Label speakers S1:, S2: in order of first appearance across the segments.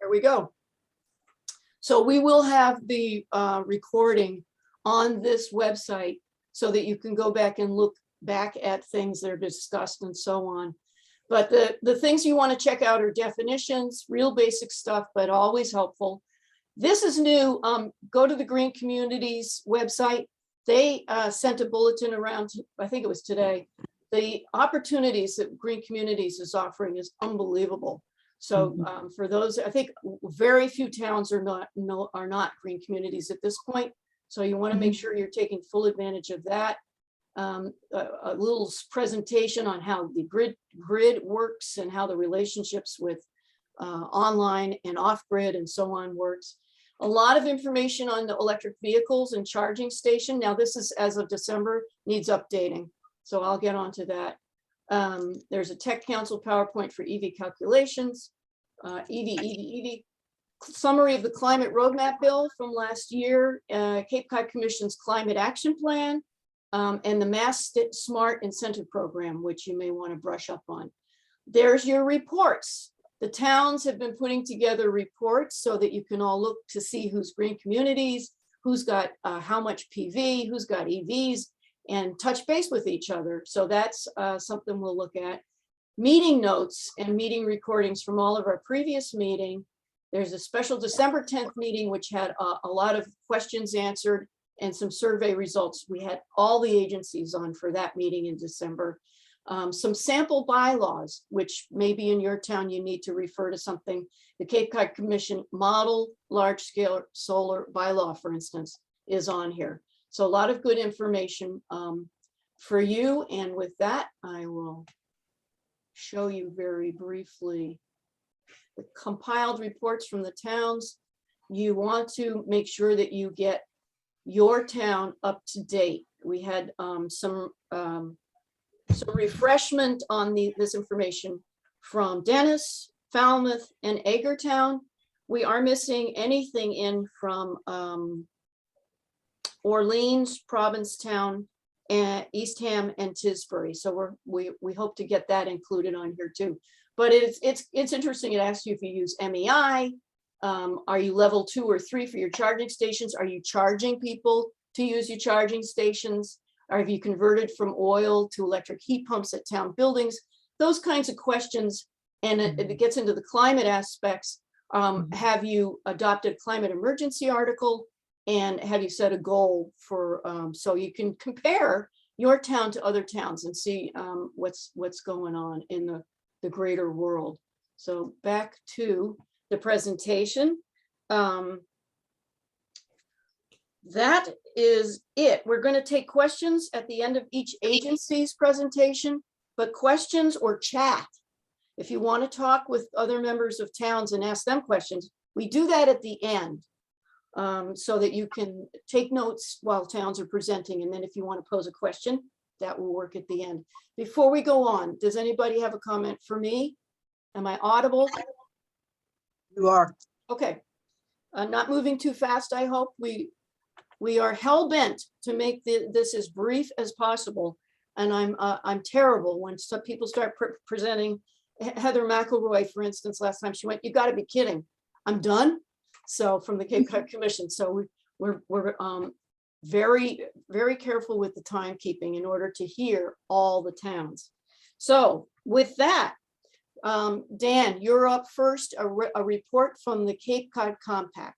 S1: There we go. So we will have the recording on this website so that you can go back and look back at things that are discussed and so on. But the things you want to check out are definitions, real basic stuff, but always helpful. This is new. Go to the Green Communities website. They sent a bulletin around, I think it was today. The opportunities that Green Communities is offering is unbelievable. So for those, I think very few towns are not Green Communities at this point. So you want to make sure you're taking full advantage of that. A little presentation on how the grid works and how the relationships with online and off-grid and so on works. A lot of information on the electric vehicles and charging station. Now this is as of December, needs updating. So I'll get onto that. There's a Tech Council PowerPoint for EV calculations, EV. Summary of the climate roadmap bill from last year, Cape Cod Commission's climate action plan, and the Mass Smart Incentive Program, which you may want to brush up on. There's your reports. The towns have been putting together reports so that you can all look to see who's Green Communities, who's got how much PV, who's got EVs, and touch base with each other. So that's something we'll look at. Meeting notes and meeting recordings from all of our previous meeting. There's a special December 10th meeting, which had a lot of questions answered and some survey results. We had all the agencies on for that meeting in December. Some sample bylaws, which maybe in your town you need to refer to something. The Cape Cod Commission model large-scale solar bylaw, for instance, is on here. So a lot of good information for you. And with that, I will show you very briefly the compiled reports from the towns. You want to make sure that you get your town up to date. We had some refreshment on this information from Dennis, Falmouth, and Agertown. We are missing anything in from Orleans, Provincetown, and Eastham, and Tisbury. So we hope to get that included on here too. But it's interesting. It asks you if you use MEI. Are you level 2 or 3 for your charging stations? Are you charging people to use your charging stations? Or have you converted from oil to electric heat pumps at town buildings? Those kinds of questions. And it gets into the climate aspects. Have you adopted climate emergency article? And have you set a goal for, so you can compare your town to other towns and see what's going on in the greater world. So back to the presentation. That is it. We're going to take questions at the end of each agency's presentation, but questions or chat. If you want to talk with other members of towns and ask them questions, we do that at the end so that you can take notes while towns are presenting. And then if you want to pose a question, that will work at the end. Before we go on, does anybody have a comment for me? Am I audible?
S2: You are.
S1: Okay. Not moving too fast, I hope. We are hell-bent to make this as brief as possible. And I'm terrible when some people start presenting. Heather McElroy, for instance, last time she went, you got to be kidding. I'm done. So from the Cape Cod Commission. So we're very, very careful with the timekeeping in order to hear all the towns. So with that, Dan, you're up first, a report from the Cape Cod Compact,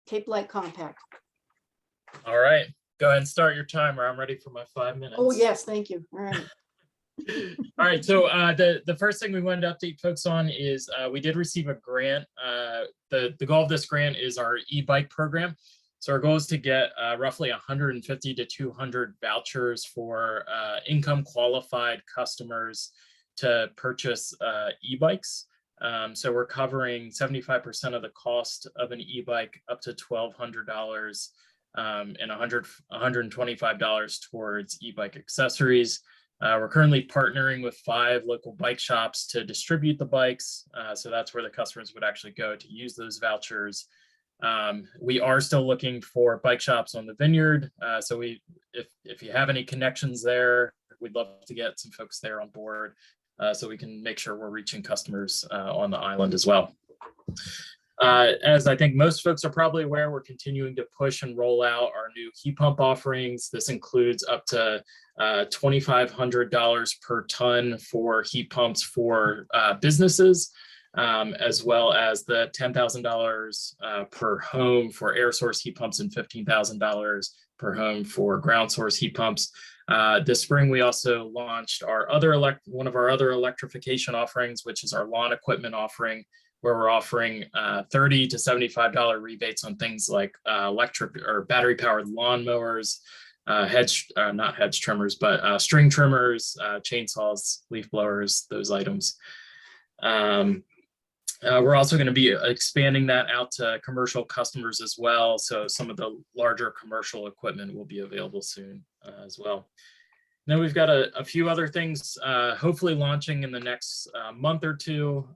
S1: Cape Light Compact.
S3: All right, go ahead and start your timer. I'm ready for my 5 minutes.
S1: Oh, yes, thank you. All right.
S3: All right, so the first thing we wanted to update folks on is we did receive a grant. The goal of this grant is our e-bike program. So our goal is to get roughly 150 to 200 vouchers for income qualified customers to purchase e-bikes. So we're covering 75% of the cost of an e-bike up to $1,200 and $125 towards e-bike accessories. We're currently partnering with 5 local bike shops to distribute the bikes. So that's where the customers would actually go to use those vouchers. We are still looking for bike shops on the vineyard. So if you have any connections there, we'd love to get some folks there on board so we can make sure we're reaching customers on the island as well. As I think most folks are probably aware, we're continuing to push and roll out our new heat pump offerings. This includes up to $2,500 per ton for heat pumps for businesses, as well as the $10,000 per home for air source heat pumps and $15,000 per home for ground source heat pumps. This spring, we also launched one of our other electrification offerings, which is our lawn equipment offering, where we're offering $30 to $75 rebates on things like electric or battery powered lawnmowers, not hedge trimmers, but string trimmers, chainsaws, leaf blowers, those items. We're also going to be expanding that out to commercial customers as well. So some of the larger commercial equipment will be available soon as well. Then we've got a few other things hopefully launching in the next month or two.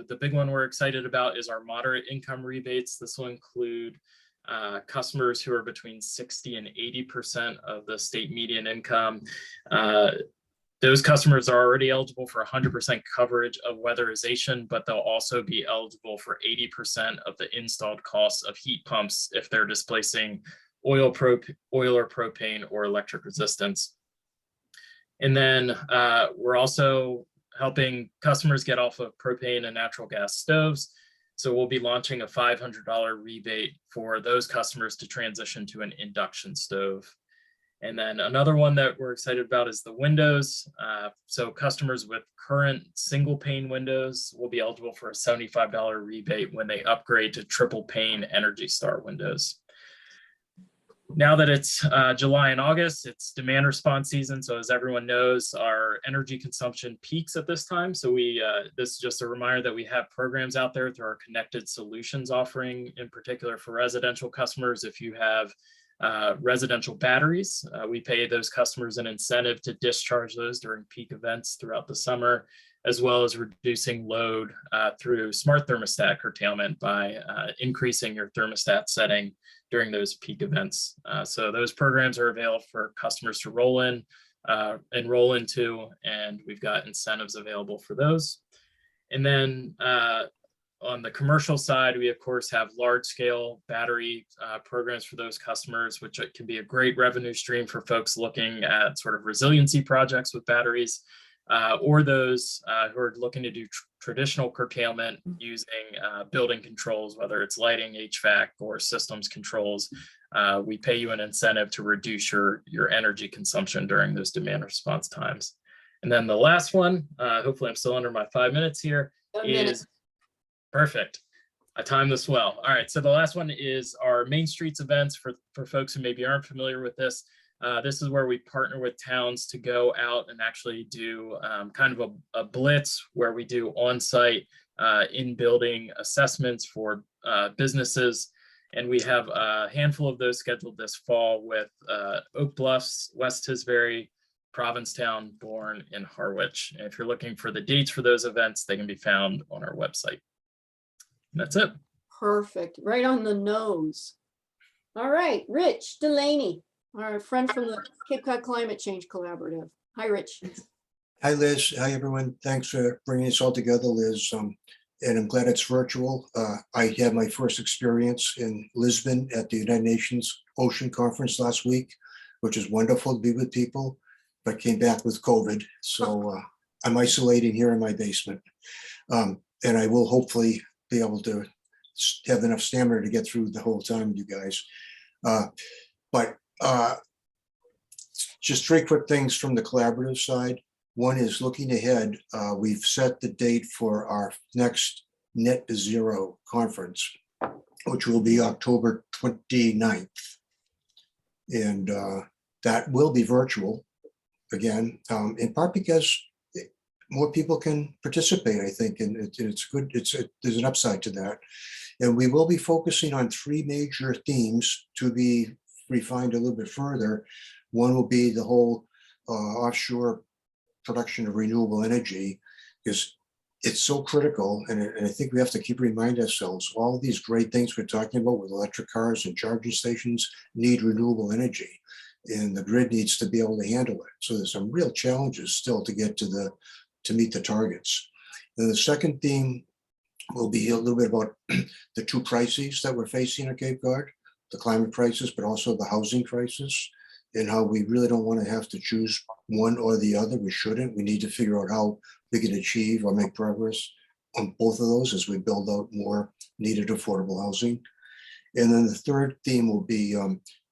S3: The big one we're excited about is our moderate income rebates. This will include customers who are between 60 and 80% of the state median income. Those customers are already eligible for 100% coverage of weatherization, but they'll also be eligible for 80% of the installed costs of heat pumps if they're displacing oil or propane or electric resistance. And then we're also helping customers get off of propane and natural gas stoves. So we'll be launching a $500 rebate for those customers to transition to an induction stove. And then another one that we're excited about is the windows. So customers with current single pane windows will be eligible for a $75 rebate when they upgrade to triple pane Energy Star windows. Now that it's July and August, it's demand response season. So as everyone knows, our energy consumption peaks at this time. So this is just a reminder that we have programs out there through our Connected Solutions offering, in particular for residential customers. If you have residential batteries, we pay those customers an incentive to discharge those during peak events throughout the summer, as well as reducing load through smart thermostat curtailment by increasing your thermostat setting during those peak events. So those programs are available for customers to enroll into, and we've got incentives available for those. And then on the commercial side, we of course have large scale battery programs for those customers, which can be a great revenue stream for folks looking at sort of resiliency projects with batteries, or those who are looking to do traditional curtailment using building controls, whether it's lighting, HVAC, or systems controls. We pay you an incentive to reduce your energy consumption during those demand response times. And then the last one, hopefully I'm still under my 5 minutes here, is perfect. I timed this well. All right, so the last one is our Main Streets events for folks who maybe aren't familiar with this. This is where we partner with towns to go out and actually do kind of a blitz where we do on-site in-building assessments for businesses. And we have a handful of those scheduled this fall with Oak Bluffs, West Tisbury, Provincetown, Bourne, and Harwich. And if you're looking for the dates for those events, they can be found on our website. And that's it.
S1: Perfect. Right on the nose. All right, Rich Delaney, our friend from the Cape Cod Climate Change Collaborative. Hi, Rich.
S2: Hi, Liz. Hi, everyone. Thanks for bringing us all together, Liz. And I'm glad it's virtual. I had my first experience in Lisbon at the United Nations Ocean Conference last week, which is wonderful to be with people, but came back with COVID. So I'm isolating here in my basement. And I will hopefully be able to have enough stamina to get through the whole time, you guys. But just three quick things from the collaborative side. One is looking ahead. We've set the date for our next Net Zero conference, which will be October 29th. And that will be virtual again, in part because more people can participate, I think, and it's good. There's an upside to that. And we will be focusing on three major themes to be refined a little bit further. One will be the whole offshore production of renewable energy, because it's so critical. And I think we have to keep reminding ourselves, all these great things we're talking about with electric cars and charging stations need renewable energy, and the grid needs to be able to handle it. So there's some real challenges still to get to meet the targets. And the second theme will be a little bit about the two crises that we're facing at Cape Cod, the climate crisis, but also the housing crisis, and how we really don't want to have to choose one or the other. We shouldn't. We need to figure out how we can achieve or make progress on both of those as we build out more needed affordable housing. And then the third theme will be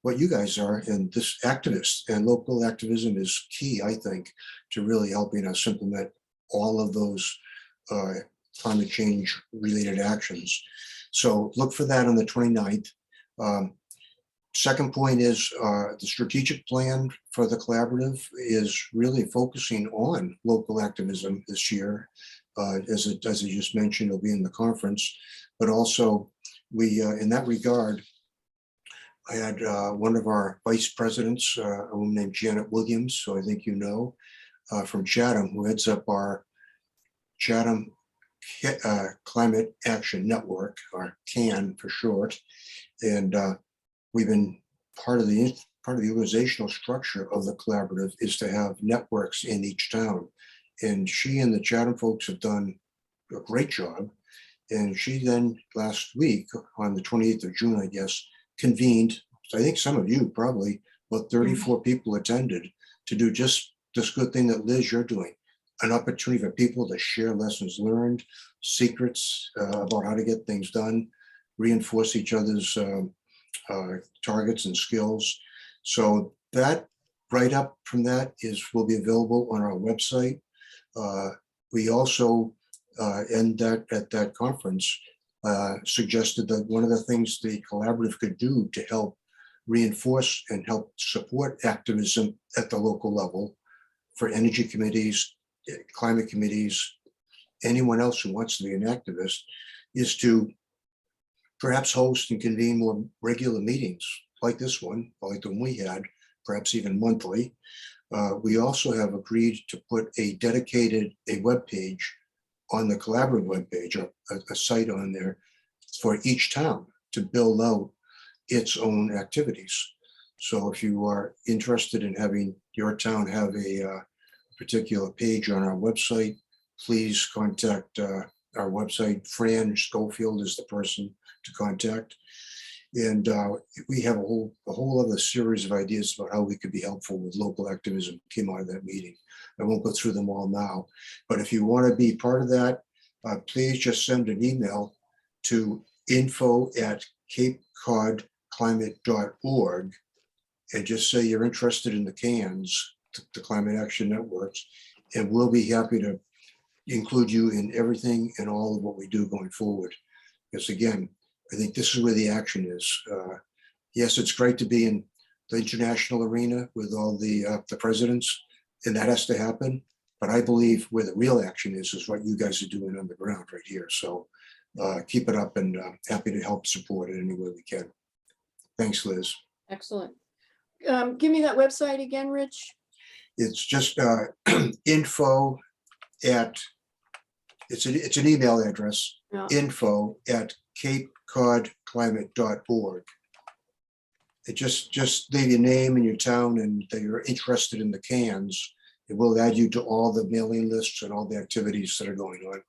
S2: what you guys are, and this activists and local activism is key, I think, to really helping us implement all of those climate change related actions. So look for that on the 29th. Second point is the strategic plan for the collaborative is really focusing on local activism this year. As I just mentioned, it'll be in the conference, but also we, in that regard, I had one of our vice presidents, a woman named Janet Williams, so I think you know, from Chatham, who heads up our Chatham Climate Action Network, or CAN for short. And we've been part of the organizational structure of the collaborative is to have networks in each town. And she and the Chatham folks have done a great job. And she then last week on the 28th of June, I guess, convened, I think some of you probably, about 34 people attended to do just this good thing that Liz, you're doing, an opportunity for people to share lessons learned, secrets about how to get things done, reinforce each other's targets and skills. So that write-up from that will be available on our website. We also, at that conference, suggested that one of the things the collaborative could do to help reinforce and help support activism at the local level for energy committees, climate committees, anyone else who wants to be an activist, is to perhaps host and convene more regular meetings like this one, like the one we had, perhaps even monthly. We also have agreed to put a web page on the collaborative webpage, a site on there for each town to build out its own activities. So if you are interested in having your town have a particular page on our website, please contact our website. Fran Schofield is the person to contact. And we have a whole other series of ideas about how we could be helpful with local activism came out of that meeting. I won't go through them all now, but if you want to be part of that, please just send an email to info@capecodclimate.org and just say you're interested in the CANs, the Climate Action Networks, and we'll be happy to include you in everything and all of what we do going forward. Because again, I think this is where the action is. Yes, it's great to be in the international arena with all the presidents, and that has to happen. But I believe where the real action is what you guys are doing on the ground right here. So keep it up, and happy to help support it any way we can. Thanks, Liz.
S1: Excellent. Give me that website again, Rich.
S2: It's just info at, it's an email address,
S1: Yeah.
S2: info@capecodclimate.org. It just leave your name and your town and that you're interested in the CANs. It will add you to all the mailing lists and all the activities that are going on.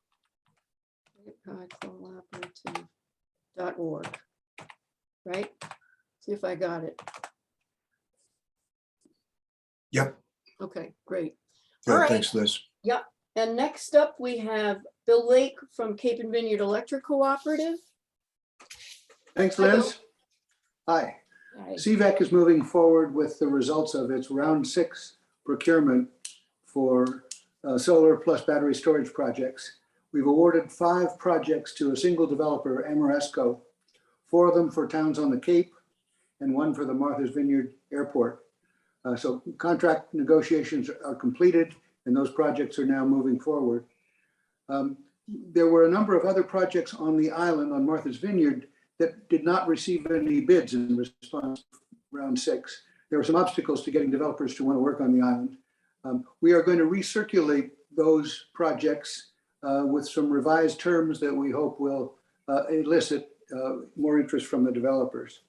S1: Collaborative.org. Right? See if I got it.
S2: Yep.
S1: Okay, great.
S2: Good,
S1: All right.
S2: thanks, Liz.
S1: Yep. And next up, we have Bill Lake from Cape and Vineyard Electric Cooperative.
S4: Thanks,
S1: Hi, Bill.
S4: Liz. Hi.
S1: Hi.
S4: CVEC is moving forward with the results of its round 6 procurement for solar plus battery storage projects. We've awarded 5 projects to a single developer, Amoresco, 4 of them for towns on the Cape and 1 for the Martha's Vineyard Airport. So contract negotiations are completed and those projects are now moving forward. There were a number of other projects on the island on Martha's Vineyard that did not receive any bids in response to round 6. There were some obstacles to getting developers to want to work on the island. We are going to recirculate those projects with some revised terms that we hope will elicit more interest from the developers.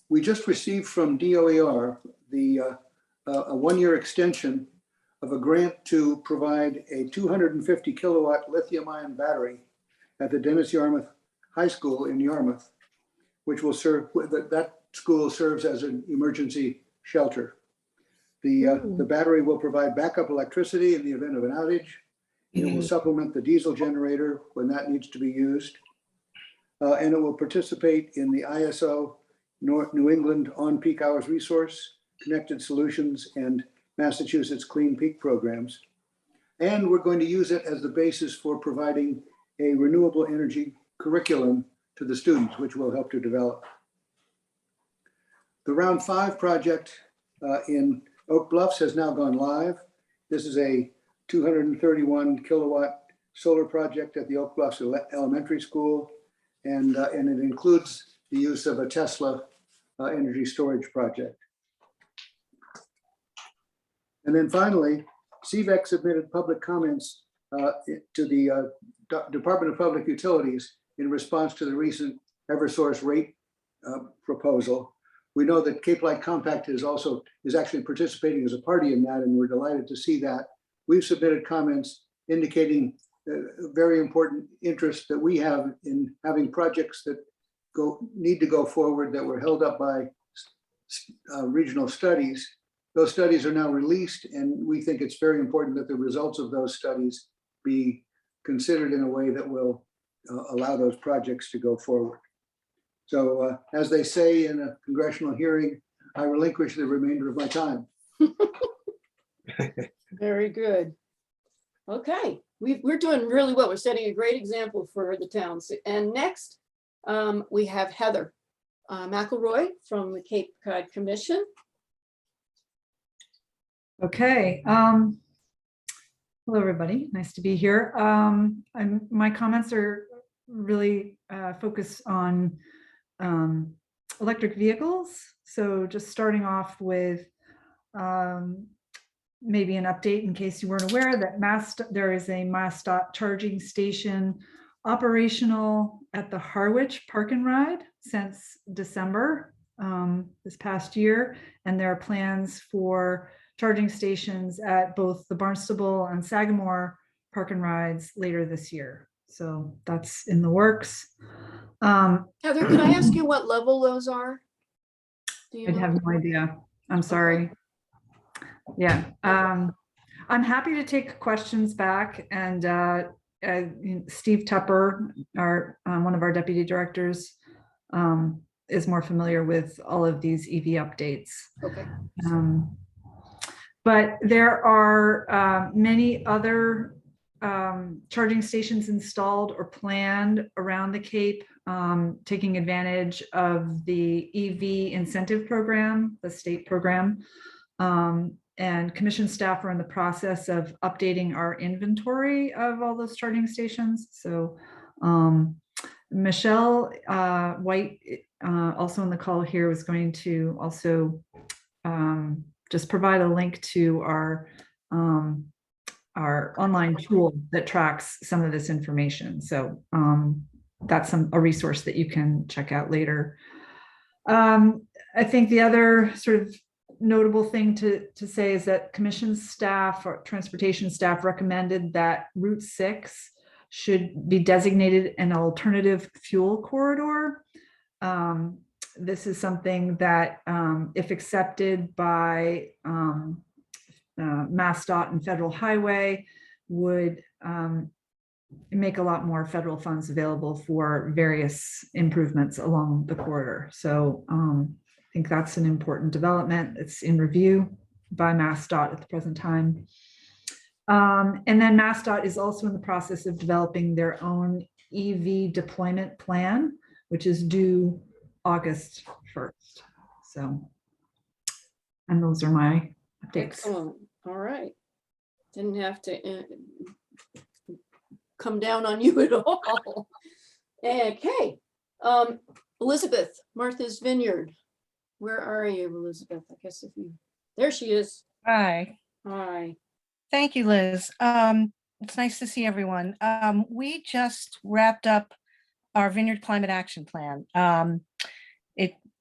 S4: We just received from DOER a 1-year extension of a grant to provide a 250 kilowatt lithium ion battery at the Dennis Yarmouth High School in Yarmouth, which will serve, that school serves as an emergency shelter. The battery will provide backup electricity in the event of an outage. It will supplement the diesel generator when that needs to be used. And it will participate in the ISO New England On Peak Hours Resource, Connected Solutions, and Massachusetts Clean Peak programs. And we're going to use it as the basis for providing a renewable energy curriculum to the students, which will help to develop. The Round 5 project in Oak Bluffs has now gone live. This is a 231 kilowatt solar project at the Oak Bluffs Elementary School. And it includes the use of a Tesla energy storage project. And then finally, CVEC submitted public comments to the Department of Public Utilities in response to the recent Eversource rate proposal. We know that Cape Light Compact is actually participating as a party in that, and we're delighted to see that. We've submitted comments indicating very important interest that we have in having projects that need to go forward that were held up by regional studies. Those studies are now released, and we think it's very important that the results of those studies be considered in a way that will allow those projects to go forward. So as they say in a congressional hearing, I relinquish the remainder of my time.
S1: Very good. Okay, we're doing really well. We're setting a great example for the towns. And next, we have Heather McElroy from the Cape Cod Commission.
S5: Okay. Hello, everybody. Nice to be here. My comments are really focused on electric vehicles. So just starting off with maybe an update in case you weren't aware that there is a MassDOT charging station operational at the Harwich Park and Ride since December this past year. And there are plans for charging stations at both the Barnstable and Sagamore Park and Rides later this year. So that's in the works.
S1: Heather, can I ask you what level those are? Do you
S5: I'd
S1: know?
S5: have no idea. I'm sorry. Yeah. I'm happy to take questions back, and Steve Tupper, one of our deputy directors, is more familiar with all of these EV updates.
S1: Okay.
S5: But there are many other charging stations installed or planned around the Cape, taking advantage of the EV incentive program, the state program. And commission staff are in the process of updating our inventory of all those charging stations. So Michelle White, also on the call here, was going to also just provide a link to our online tool that tracks some of this information. So that's a resource that you can check out later. I think the other sort of notable thing to say is that commission staff or transportation staff recommended that Route 6 should be designated an alternative fuel corridor. This is something that, if accepted by MassDOT and Federal Highway, would make a lot more federal funds available for various improvements along the corridor. So I think that's an important development. It's in review by MassDOT at the present time. And then MassDOT is also in the process of developing their own EV deployment plan, which is due August 1st. So, and those are my updates.
S1: Excellent. All right. Didn't have to come down on you at all. Okay. Elizabeth, Martha's Vineyard. Where are you, Elizabeth? I guess if you, there she is.
S6: Hi.
S1: Hi.
S6: Thank you, Liz. It's nice to see everyone. We just wrapped up our Vineyard Climate Action Plan.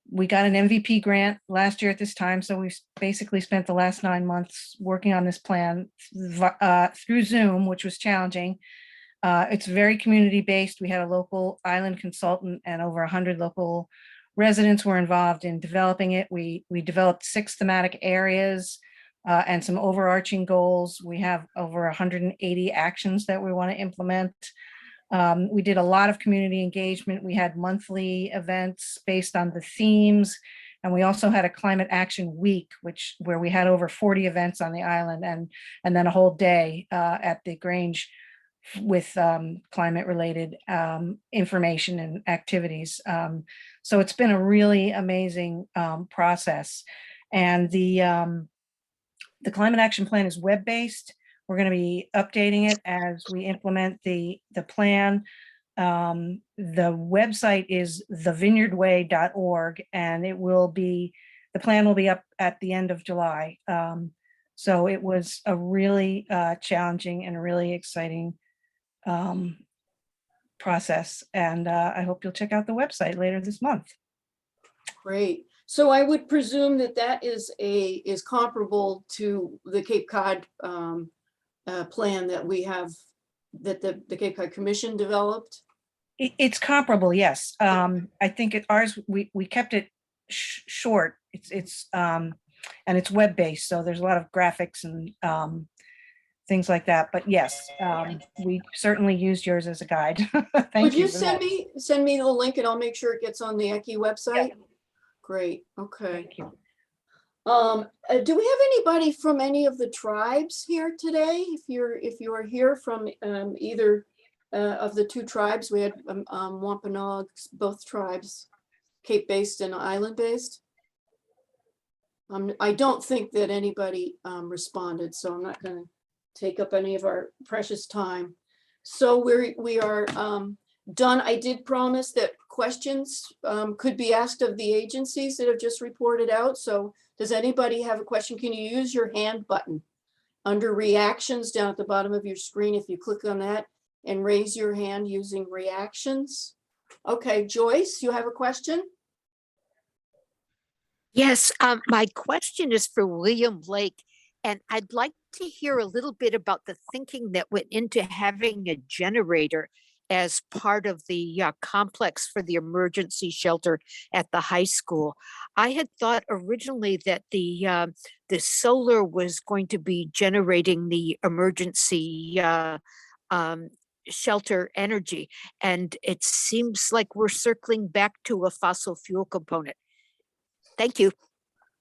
S6: We got an MVP grant last year at this time, so we basically spent the last 9 months working on this plan through Zoom, which was challenging. It's very community-based. We had a local island consultant and over 100 local residents were involved in developing it. We developed 6 thematic areas and some overarching goals. We have over 180 actions that we want to implement. We did a lot of community engagement. We had monthly events based on the themes. And we also had a climate action week, where we had over 40 events on the island and then a whole day at the Grange with climate related information and activities. So it's been a really amazing process. And the climate action plan is web-based. We're going to be updating it as we implement the plan. The website is thevineyardway.org, and the plan will be up at the end of July. So it was a really challenging and a really exciting process. And I hope you'll check out the website later this month.
S1: Great. So I would presume that is comparable to the Cape Cod plan that we have, that the Cape Cod Commission developed.
S6: It's comparable, yes. I think ours, we kept it short. It's and it's web-based, so there's a lot of graphics and things like that. But yes, we certainly used yours as a guide. Thank
S1: Would you
S6: for that.
S1: send me the link and I'll make sure it gets on the ECCCI website? Great, okay.
S6: Thank you.
S1: Do we have anybody from any of the tribes here today? If you are here from either of the 2 tribes, we had Wampanoag, both tribes, Cape-based and island-based. I don't think that anybody responded, so I'm not going to take up any of our precious time. So we are done. I did promise that questions could be asked of the agencies that have just reported out. So does anybody have a question? Can you use your hand button under reactions down at the bottom of your screen? If you click on that and raise your hand using reactions. Okay, Joyce, you have a question?
S7: Yes, my question is for William Lake, and I'd like to hear a little bit about the thinking that went into having a generator as part of the complex for the emergency shelter at the high school. I had thought originally that the solar was going to be generating the emergency shelter energy, and it seems like we're circling back to a fossil fuel component. Thank you.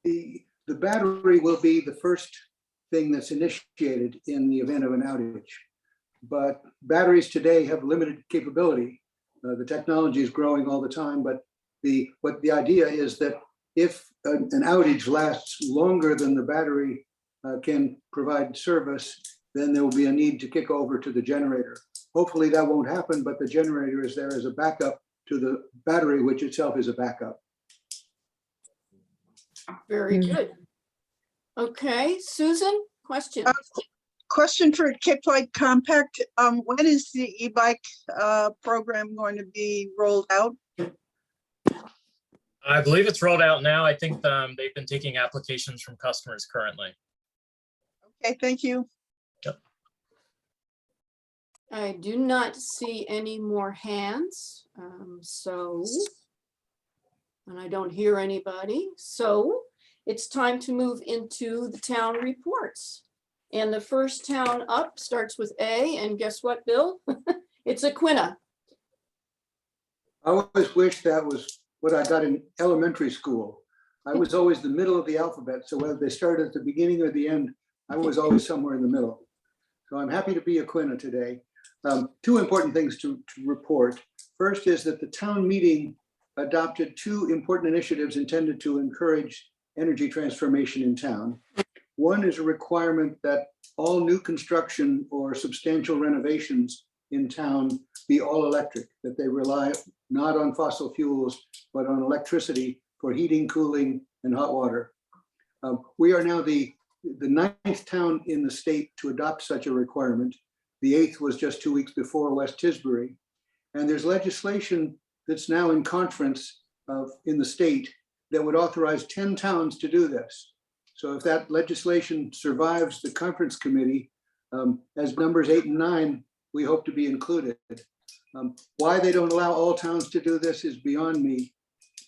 S4: The battery will be the first thing that's initiated in the event of an outage. But batteries today have limited capability. The technology is growing all the time, but the idea is that if an outage lasts longer than the battery can provide service, then there will be a need to kick over to the generator. Hopefully that won't happen, but the generator is there as a backup to the battery, which itself is a backup.
S1: Very good. Okay, Susan, question.
S8: Question for Cape Cod Compact. When is the e-bike program going to be rolled out?
S3: I believe it's rolled out now. I think they've been taking applications from customers currently.
S8: Okay, thank you.
S3: Yep.
S1: I do not see any more hands. And I don't hear anybody. So it's time to move into the town reports. And the first town up starts with A, and guess what, Bill? It's Aquina.
S4: I always wish that was what I got in elementary school. I was always the middle of the alphabet. So whether they started at the beginning or the end, I was always somewhere in the middle. So I'm happy to be Aquina today. 2 important things to report. First is that the town meeting adopted 2 important initiatives intended to encourage energy transformation in town. One is a requirement that all new construction or substantial renovations in town be all electric, that they rely not on fossil fuels, but on electricity for heating, cooling, and hot water. We are now the 9th town in the state to adopt such a requirement. The 8th was just 2 weeks before West Tisbury. And there's legislation that's now in conference in the state that would authorize 10 towns to do this. So if that legislation survives the conference committee, as numbers 8 and 9 we hope to be included. Why they don't allow all towns to do this is beyond me,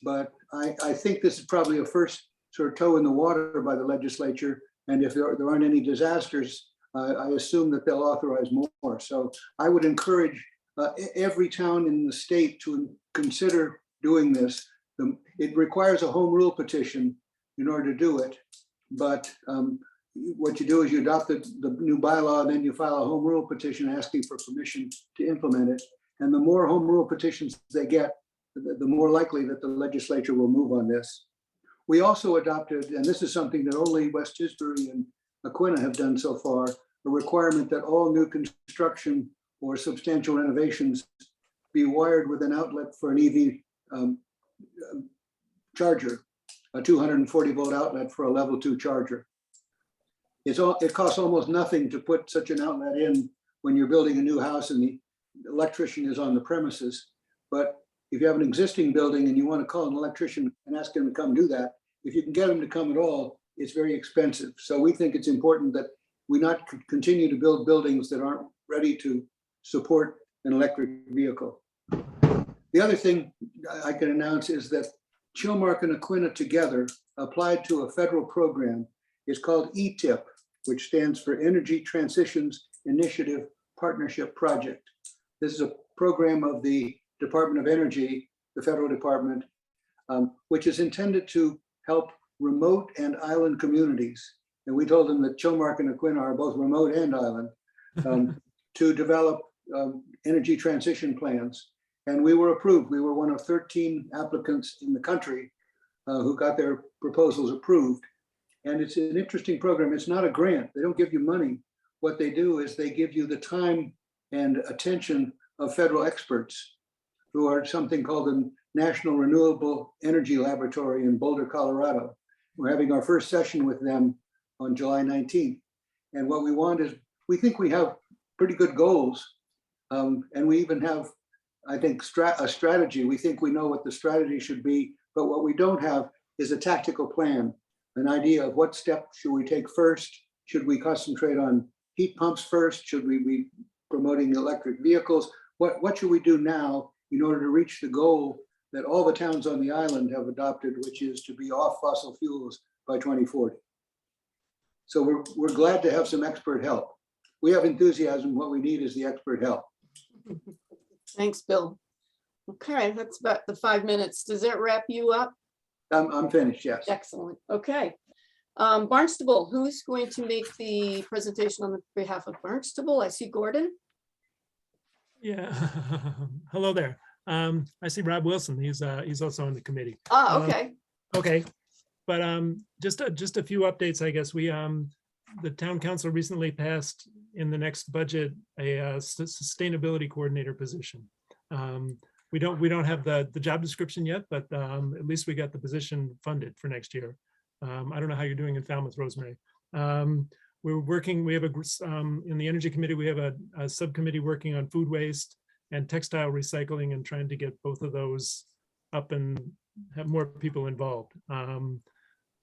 S4: but I think this is probably a first sort of toe in the water by the legislature. And if there aren't any disasters, I assume that they'll authorize more. So I would encourage every town in the state to consider doing this. It requires a home rule petition in order to do it. But what you do is you adopt the new bylaw, and then you file a home rule petition asking for permission to implement it. And the more home rule petitions they get, the more likely that the legislature will move on this. We also adopted, and this is something that only West Tisbury and Aquinnah have done so far, a requirement that all new construction or substantial renovations be wired with an outlet for an EV charger, a 240 volt outlet for a level 2 charger. It costs almost nothing to put such an outlet in when you're building a new house and the electrician is on the premises. But if you have an existing building and you want to call an electrician and ask him to come do that, if you can get him to come at all, it's very expensive. So we think it's important that we not continue to build buildings that aren't ready to support an electric vehicle. The other thing I can announce is that Chilmark and Aquinnah together applied to a federal program. It's called ETIP, which stands for Energy Transitions Initiative Partnership Project. This is a program of the Department of Energy, the federal department, which is intended to help remote and island communities. And we told them that Chilmark and Aquinnah are both remote and island, to develop energy transition plans. And we were approved. We were one of 13 applicants in the country who got their proposals approved. And it's an interesting program. It's not a grant. They don't give you money. What they do is they give you the time and attention of federal experts who are something called the National Renewable Energy Laboratory in Boulder, Colorado. We're having our first session with them on July 19th. And what we want is, we think we have pretty good goals. And we even have, I think, a strategy. We think we know what the strategy should be, but what we don't have is a tactical plan, an idea of what step should we take first? Should we concentrate on heat pumps first? Should we be promoting electric vehicles? What should we do now in order to reach the goal that all the towns on the island have adopted, which is to be off fossil fuels by 2040? So we're glad to have some expert help. We have enthusiasm. What we need is the expert help.
S1: Thanks, Bill. Okay, that's about the 5 minutes. Does that wrap you up?
S4: I'm finished, yes.
S1: Excellent. Okay. Barnstable, who's going to make the presentation on behalf of Barnstable? I see Gordon.
S9: Yeah, hello there. I see Rob Wilson. He's also on the committee.
S1: Ah, okay.
S9: Okay, but just a few updates, I guess. We the town council recently passed in the next budget a sustainability coordinator position. We don't have the job description yet, but at least we got the position funded for next year. I don't know how you're doing in Falmouth, Rosemary. We're working, we have in the Energy Committee, we have a subcommittee working on food waste and textile recycling and trying to get both of those up and have more people involved.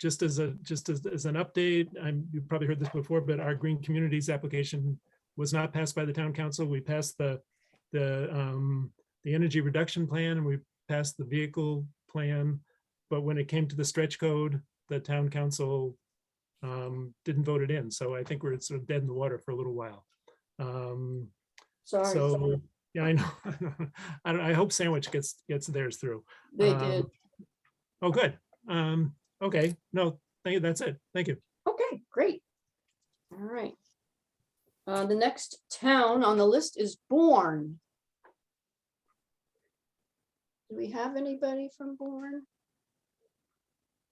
S9: Just as an update, you've probably heard this before, but our Green Communities application was not passed by the town council. We passed the energy reduction plan and we passed the vehicle plan. But when it came to the stretch code, the town council didn't vote it in. So I think we're sort of dead in the water for a little while.
S1: Sorry.
S9: So yeah, I know. I hope Sandwich gets theirs through.
S1: They did.
S9: Oh, good. Okay. No, thank you. That's it. Thank you.
S1: Okay, great. All right. The next town on the list is Bourne. Do we have anybody from Bourne?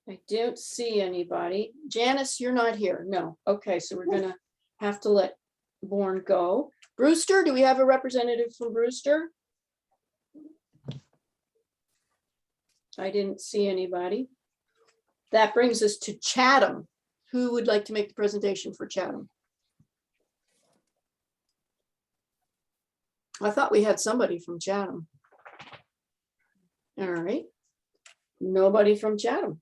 S1: I don't see anybody. Janice, you're not here. No. Okay, so we're gonna have to let Bourne go. Brewster, do we have a representative from Brewster? I didn't see anybody. That brings us to Chatham. Who would like to make the presentation for Chatham? I thought we had somebody from Chatham. All right. Nobody from Chatham.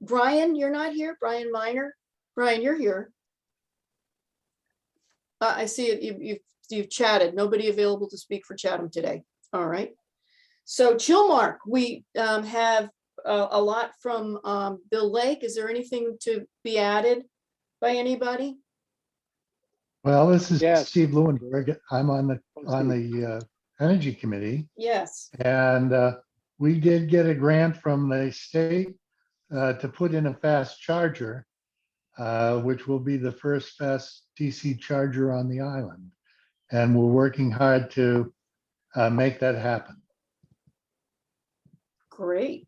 S1: Brian, you're not here? Brian Miner? Brian, you're here. I see it. You've chatted. Nobody available to speak for Chatham today. All right. So Chilmark, we have a lot from Bill Lake. Is there anything to be added by anybody?
S10: Well, this is
S11: Yes.
S10: Steve Lewinberg. I'm on the
S11: Steve.
S10: Energy Committee,
S1: Yes.
S10: and we did get a grant from the state to put in a fast charger, which will be the first fast DC charger on the island. And we're working hard to make that happen.
S1: Great.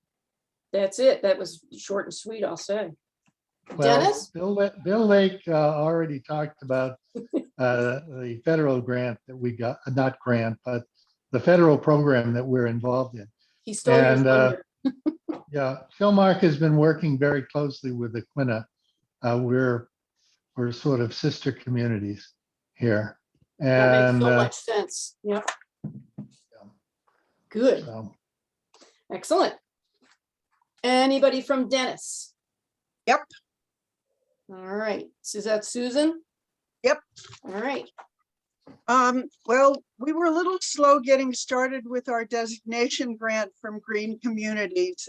S1: That's it. That was short and sweet, I'll say.
S10: Well,
S1: Dennis?
S10: Bill Lake already talked about the federal grant that we got, not grant, but the federal program that we're involved in.
S1: He stole your
S10: And
S1: thunder.
S10: yeah, Philmark has been working very closely with the Quina. We're sort of sister communities here.
S1: That makes
S10: And
S1: so much sense. Yep. Good.
S10: so,
S1: Excellent. Anybody from Dennis?
S8: Yep.
S1: All right. Is that Susan?
S8: Yep.
S1: All right.
S8: Well, we were a little slow getting started with our designation grant from Green Communities.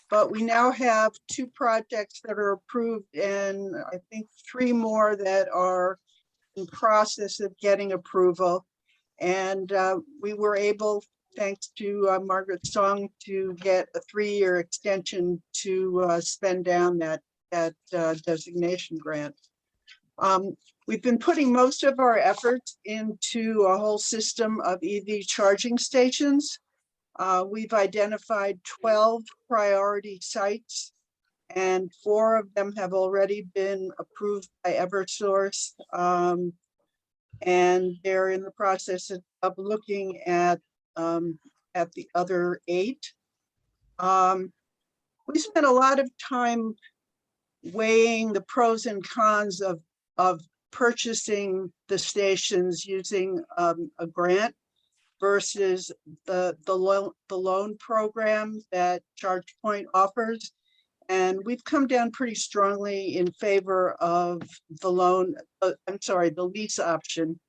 S8: But we now have 2 projects that are approved and I think 3 more that are in process of getting approval. And we were able, thanks to Margaret Song, to get a 3-year extension to spend down that designation grant. We've been putting most of our efforts into a whole system of EV charging stations. We've identified 12 priority sites, and 4 of them have already been approved by Eversource. And they're in the process of looking at the other 8. We spent a lot of time weighing the pros and cons of purchasing the stations using a grant versus the loan program that ChargePoint offers. And we've come down pretty strongly in favor of the the lease option,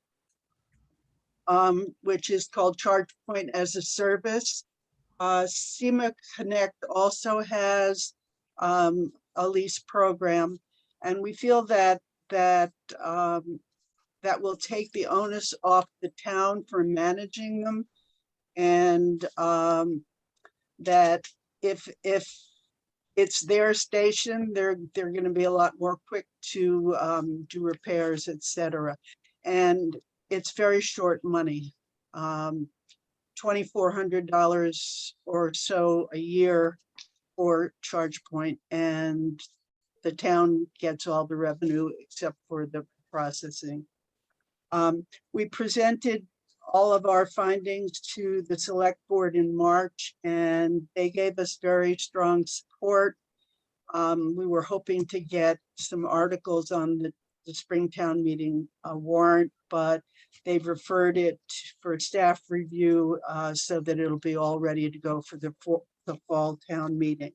S8: which is called ChargePoint as a Service. SEMA Connect also has a lease program, and we feel that will take the onus off the town for managing them, and that if it's their station, they're going to be a lot more quick to do repairs, etc. And it's very short money, $2,400 or so a year for ChargePoint, and the town gets all the revenue except for the processing. We presented all of our findings to the select board in March, and they gave us very strong support. We were hoping to get some articles on the Springtown meeting warrant, but they've referred it for staff review so that it'll be all ready to go for the fall town meeting.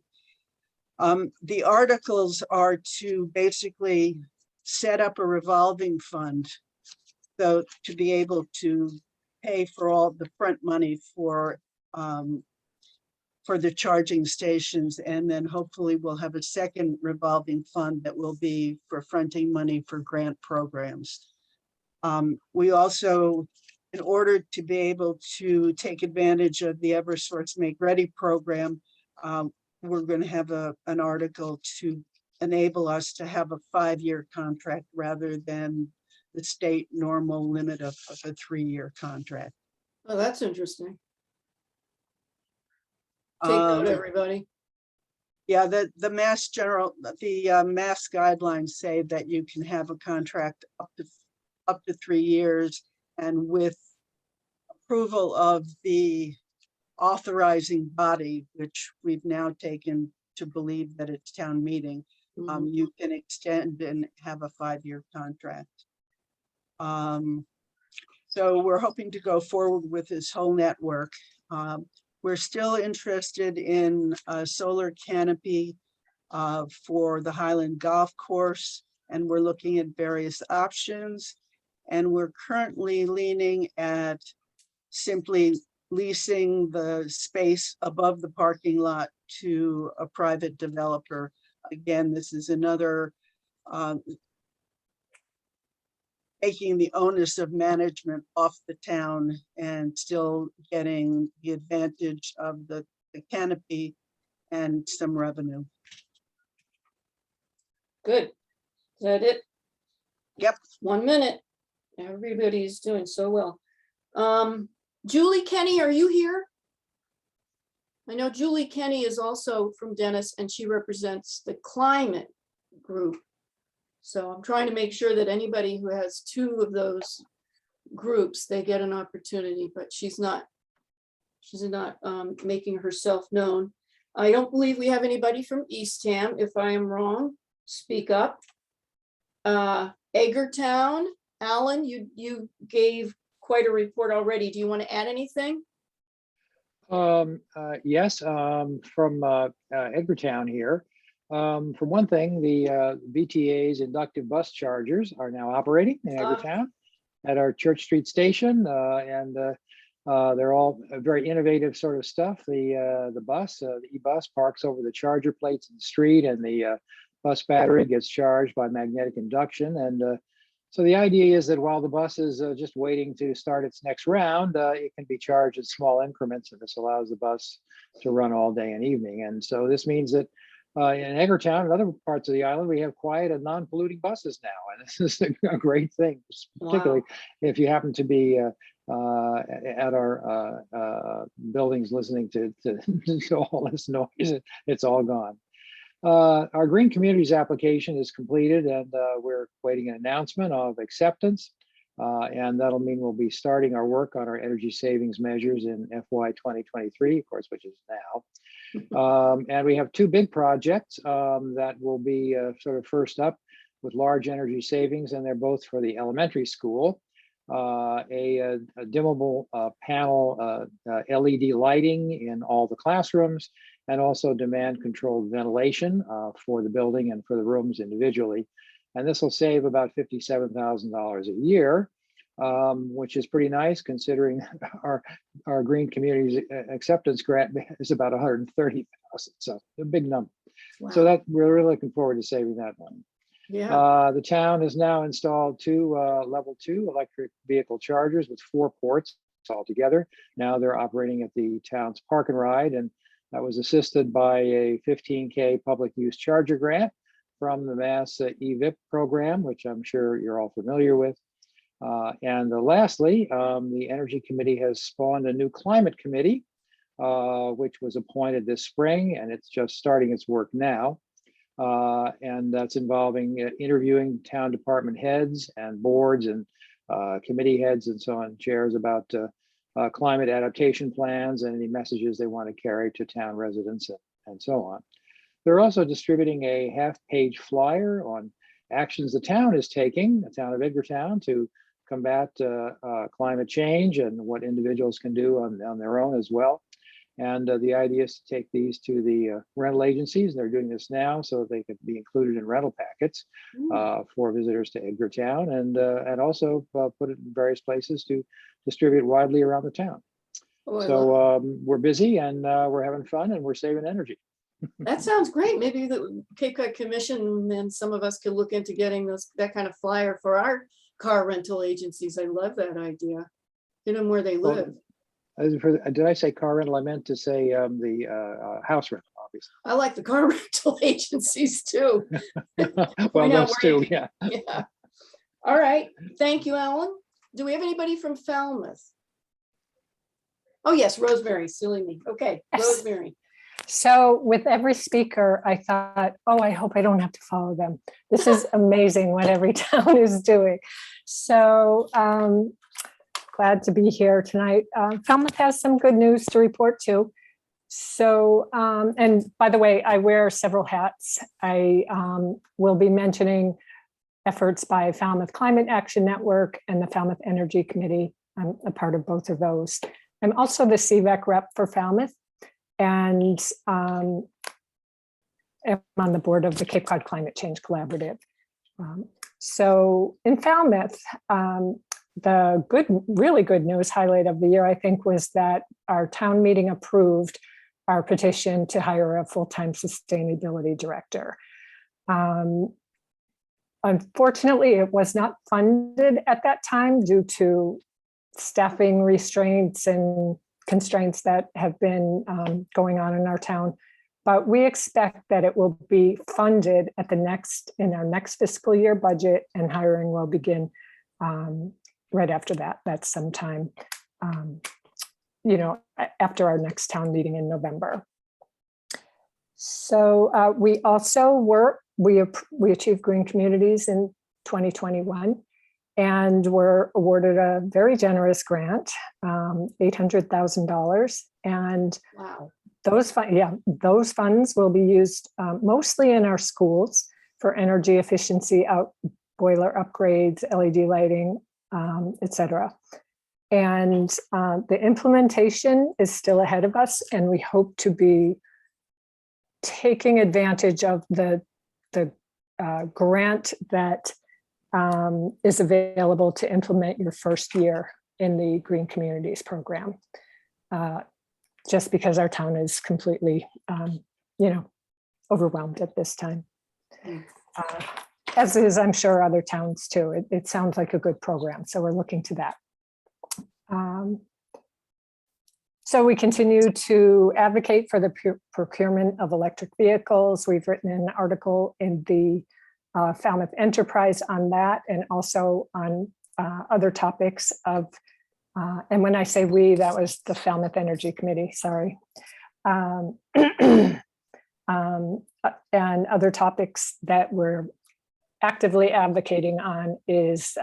S8: The articles are to basically set up a revolving fund, so to be able to pay for all the front money for the charging stations, and then hopefully we'll have a second revolving fund that will be for fronting money for grant programs. We also, in order to be able to take advantage of the Eversource Make Ready program, we're going to have an article to enable us to have a 5-year contract rather than the state normal limit of a 3-year contract.
S1: Oh, that's interesting. Take note, everybody.
S8: Yeah, the mass guidelines say that you can have a contract up to 3 years, and with approval of the authorizing body, which we've now taken to believe that it's town meeting, you can extend and have a 5-year contract. So we're hoping to go forward with this whole network. We're still interested in a solar canopy for the Highland Golf Course, and we're looking at various options. And we're currently leaning at simply leasing the space above the parking lot to a private developer. Again, this is another taking the onus of management off the town and still getting the advantage of the canopy and some revenue.
S1: Good. Is that it?
S8: Yep.
S1: 1 minute. Everybody's doing so well. Julie Kenny, are you here? I know Julie Kenny is also from Dennis and she represents the climate group. So I'm trying to make sure that anybody who has 2 of those groups, they get an opportunity, but she's not making herself known. I don't believe we have anybody from Eastham. If I am wrong, speak up. Eggertown, Alan, you gave quite a report already. Do you want to add anything?
S11: Yes, from Edgartown here. For one thing, the VTA's inductive bus chargers are now operating in Edgartown at our Church Street station, and they're all very innovative sort of stuff. The bus, the e-bus parks over the charger plates in the street, and the bus battery gets charged by magnetic induction. And so the idea is that while the bus is just waiting to start its next round, it can be charged in small increments, and this allows the bus to run all day and evening. And so this means that in Eggertown and other parts of the island, we have quiet and non-polluting buses now, and this is a great thing, particularly if you happen to be at our buildings listening to all this noise. It's all gone. Our Green Communities application is completed, and we're waiting an announcement of acceptance, and that'll mean we'll be starting our work on our energy savings measures in FY 2023, of course, which is now. And we have 2 big projects that will be sort of first up with large energy savings, and they're both for the elementary school. A dimmable panel LED lighting in all the classrooms, and also demand controlled ventilation for the building and for the rooms individually. And this will save about $57,000 a year, which is pretty nice considering our Green Communities acceptance grant is about 130,000. So a big number.
S1: Wow.
S11: So that we're really looking forward to saving that money.
S1: Yeah.
S11: The town has now installed 2 level 2 electric vehicle chargers with 4 ports altogether. Now they're operating at the town's park and ride, and that was assisted by a 15K public use charger grant from the Mass EVIP program, which I'm sure you're all familiar with. And lastly, the Energy Committee has spawned a new climate committee, which was appointed this spring, and it's just starting its work now. And that's involving interviewing town department heads and boards and committee heads and so on, chairs about climate adaptation plans and any messages they want to carry to town residents and so on. They're also distributing a half-page flyer on actions the town is taking, the town of Edgartown, to combat climate change and what individuals can do on their own as well. And the idea is to take these to the rental agencies. They're doing this now so they could be included in rental packets for visitors to Edgartown, and also put it in various places to distribute widely around the town. So we're busy, and we're having fun, and we're saving energy.
S1: That sounds great. Maybe the Cape Cod Commission and some of us could look into getting that kind of flyer for our car rental agencies. I love that idea. Get them where they live.
S11: Did I say car rental? I meant to say the house rental, obviously.
S1: I like the car rental agencies too.
S11: Well, those too, yeah.
S1: Yeah. All right. Thank you, Alan. Do we have anybody from Falmouth? Oh, yes, Rosemary, silly me. Okay,
S12: Yes.
S1: Rosemary.
S12: So with every speaker, I thought, oh, I hope I don't have to follow them. This is amazing what every town is doing. So glad to be here tonight. Falmouth has some good news to report too. So, and by the way, I wear several hats. I will be mentioning efforts by Falmouth Climate Action Network and the Falmouth Energy Committee. I'm a part of both of those. I'm also the CVEC rep for Falmouth, and I'm on the board of the Cape Cod Climate Change Collaborative. So in Falmouth, the really good news highlight of the year, I think, was that our town meeting approved our petition to hire a full-time sustainability director. Unfortunately, it was not funded at that time due to staffing restraints and constraints that have been going on in our town. But we expect that it will be funded at in our next fiscal year budget, and hiring will begin right after that. That's sometime, after our next town meeting in November. So we also we achieved Green Communities in 2021, and were awarded a very generous grant, $800,000. And
S1: Wow.
S12: those funds will be used mostly in our schools for energy efficiency, boiler upgrades, LED lighting, etc. And the implementation is still ahead of us, and we hope to be taking advantage of the grant that is available to implement your first year in the Green Communities program. Just because our town is completely, overwhelmed at this time. As is, I'm sure, other towns too. It sounds like a good program, so we're looking to that. So we continue to advocate for the procurement of electric vehicles. We've written an article in the Falmouth Enterprise on that, and also on other topics of, and when I say we, that was the Falmouth Energy Committee, sorry. And other topics that we're actively advocating on is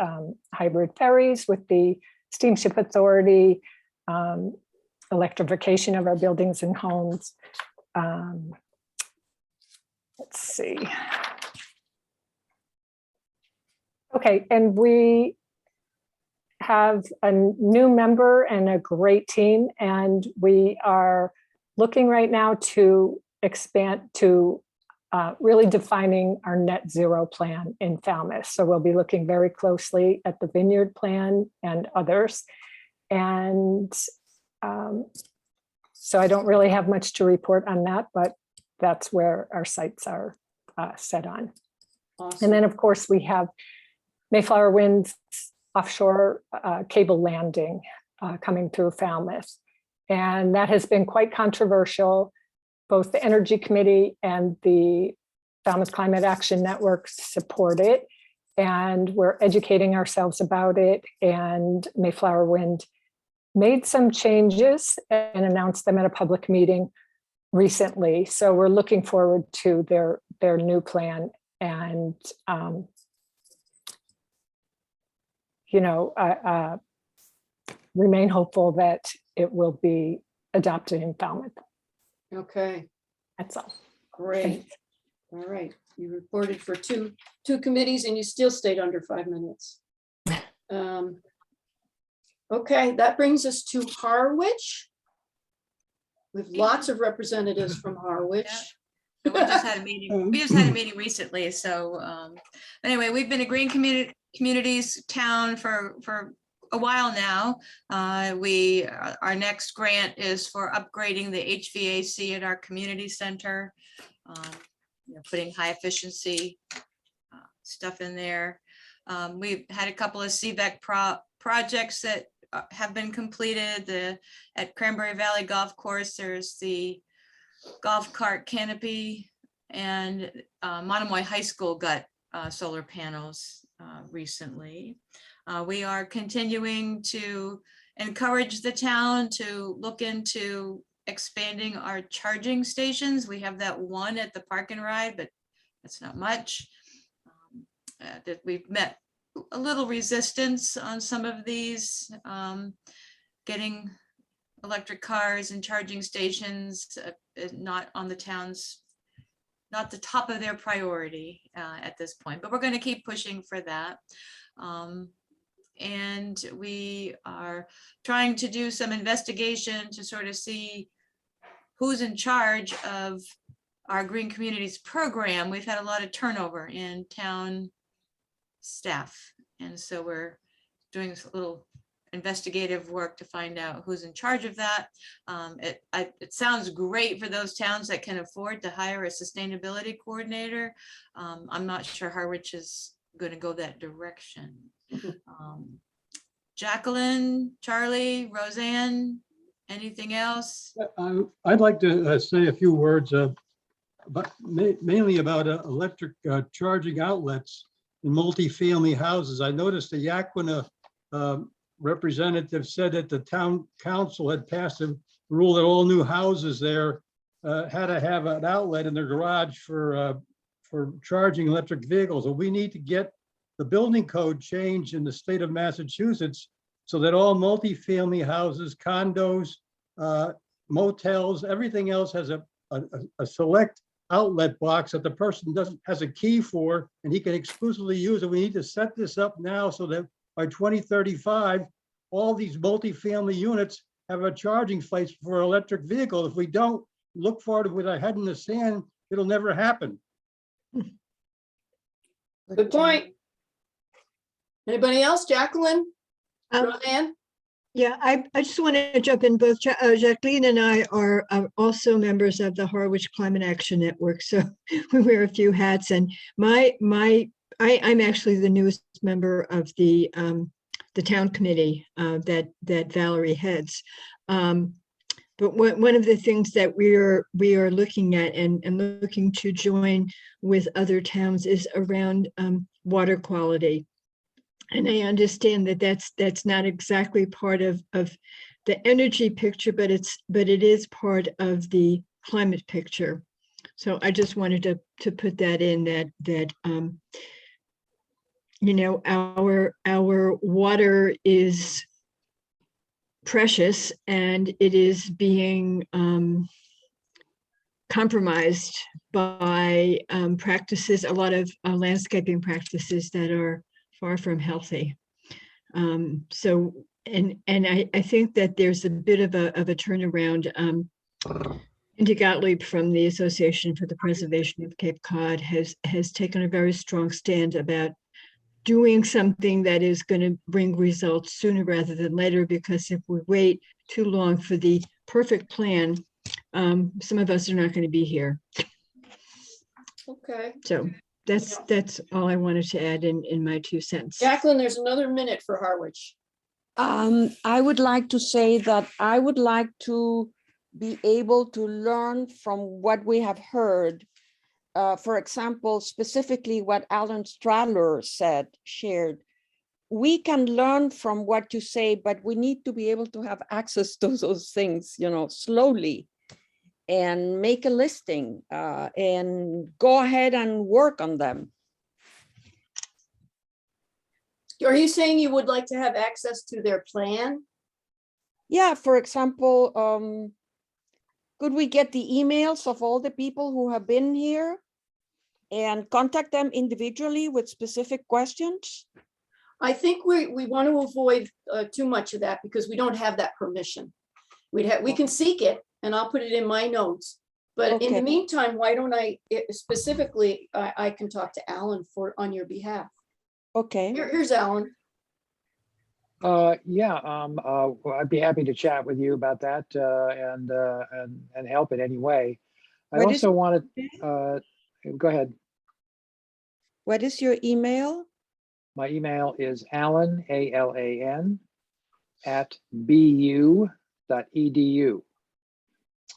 S12: hybrid ferries with the Steamship Authority, electrification of our buildings and homes. Let's see. Okay, and we have a new member and a great team, and we are looking right now to expand to really defining our net zero plan in Falmouth. So we'll be looking very closely at the Vineyard Plan and others. And so I don't really have much to report on that, but that's where our sights are set on.
S1: Awesome.
S12: And then, of course, we have Mayflower Wind's offshore cable landing coming through Falmouth. And that has been quite controversial. Both the Energy Committee and the Falmouth Climate Action Network support it. And we're educating ourselves about it. And Mayflower Wind made some changes and announced them at a public meeting recently. So we're looking forward to their new plan, and remain hopeful that it will be adopted in Falmouth.
S1: Okay,
S12: That's all.
S1: great.
S12: Thanks.
S1: All right, you reported for two committees and you still stayed under 5 minutes. Okay, that brings us to Harwich. With lots of representatives from Harwich.
S13: So we just had a meeting. We just had a meeting recently. So anyway, we've been a green communities town for a while now. Our next grant is for upgrading the HVAC at our community center, putting high efficiency stuff in there. We've had a couple of CVEC projects that have been completed. At Cranberry Valley Golf Course, there's the golf cart canopy, and Monomoy High School got solar panels recently. We are continuing to encourage the town to look into expanding our charging stations. We have that one at the Park and Ride, but that's not much. That we've met a little resistance on some of these, getting electric cars and charging stations not on the town's, not the top of their priority at this point, but we're going to keep pushing for that. And we are trying to do some investigation to sort of see who's in charge of our Green Communities program. We've had a lot of turnover in town staff. And so we're doing a little investigative work to find out who's in charge of that. It sounds great for those towns that can afford to hire a sustainability coordinator. I'm not sure Harwich is going to go that direction. Jacqueline, Charlie, Roseanne, anything else?
S14: I'd like to say a few words, but mainly about electric charging outlets in multifamily houses. I noticed the Yakima representative said that the town council had passed a rule that all new houses there had to have an outlet in their garage for charging electric vehicles. And we need to get the building code changed in the state of Massachusetts so that all multifamily houses, condos, motels, everything else has a select outlet box that the person has a key for, and he can exclusively use it. We need to set this up now so that by 2035, all these multifamily units have a charging place for electric vehicle. If we don't look forward with our head in the sand, it'll never happen.
S1: Good point. Anybody else? Jacqueline? Roseanne?
S15: Yeah, I just want to jump in. Both Jacqueline and I are also members of the Harwich Climate Action Network, so we wear a few hats. And I'm actually the newest member of the town committee that Valerie heads. But one of the things that we are looking at and looking to join with other towns is around water quality. And I understand that that's not exactly part of the energy picture, but it is part of the climate picture. So I just wanted to put that in that you know, our water is precious and it is being compromised by practices, a lot of landscaping practices that are far from healthy. So, and I think that there's a bit of a turnaround. Indy Gottlieb from the Association for the Preservation of Cape Cod has taken a very strong stand about doing something that is going to bring results sooner rather than later, because if we wait too long for the perfect plan, some of us are not going to be here.
S1: Okay.
S15: So that's all I wanted to add in my 2 cents.
S1: Jacqueline, there's another minute for Harwich.
S16: I would like to say that I would like to be able to learn from what we have heard. For example, specifically what Alan Stradler shared. We can learn from what you say, but we need to be able to have access to those things, you know, slowly, and make a listing and go ahead and work on them.
S1: Are you saying you would like to have access to their plan?
S16: Yeah, for example, could we get the emails of all the people who have been here and contact them individually with specific questions?
S1: I think we want to avoid too much of that because we don't have that permission. We can seek it, and I'll put it in my notes. But in the meantime, why don't I specifically, I can talk to Alan on your behalf.
S16: Okay.
S1: Here's Alan.
S11: Yeah, I'd be happy to chat with you about that and help in any way. I also wanted, go ahead.
S16: What is your email?
S11: My email is Alan, ALAN, @bu.edu.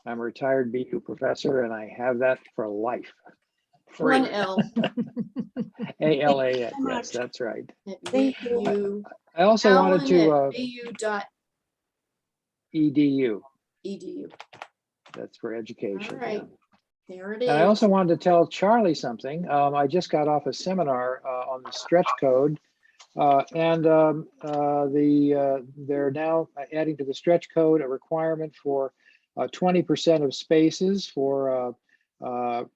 S11: I'm a retired BU professor and I have that for life. Free.
S1: One L.
S11: ALAN, yes, that's right.
S16: Thank you.
S11: I also wanted to
S1: bu.edu.
S11: edu. That's for education.
S1: All right.
S11: Yeah.
S1: There it is.
S11: And I also wanted to tell Charlie something. I just got off a seminar on the stretch code, and they're now adding to the stretch code a requirement for 20% of spaces for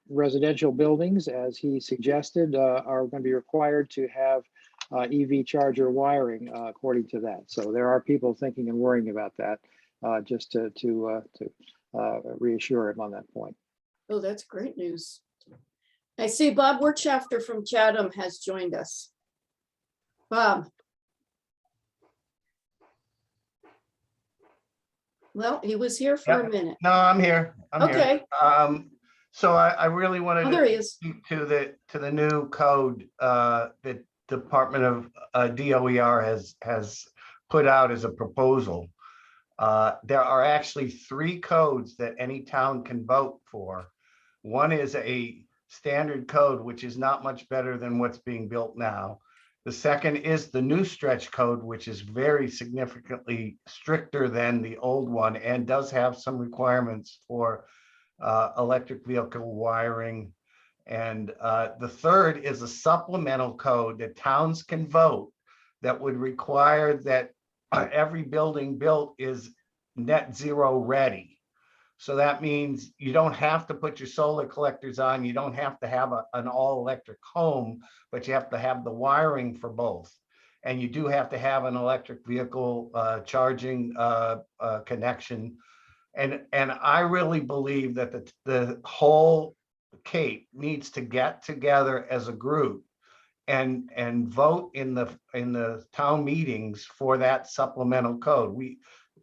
S11: residential buildings, as he suggested, are going to be required to have EV charger wiring according to that. So there are people thinking and worrying about that, just to reassure him on that point.
S1: Oh, that's great news. I see Bob Wirtschafter from Chatham has joined us. Bob. Well, he was here for a minute.
S17: No, I'm here. I'm here.
S1: Okay.
S17: So I really wanted
S1: Oh, there he
S17: to
S1: is.
S17: speak to the new code that Department of DOER has put out as a proposal. There are actually 3 codes that any town can vote for. One is a standard code, which is not much better than what's being built now. The second is the new stretch code, which is very significantly stricter than the old one and does have some requirements for electric vehicle wiring. And the third is a supplemental code that towns can vote that would require that every building built is net zero ready. So that means you don't have to put your solar collectors on. You don't have to have an all electric home, but you have to have the wiring for both. And you do have to have an electric vehicle charging connection. And I really believe that the whole Cape needs to get together as a group and vote in the town meetings for that supplemental code.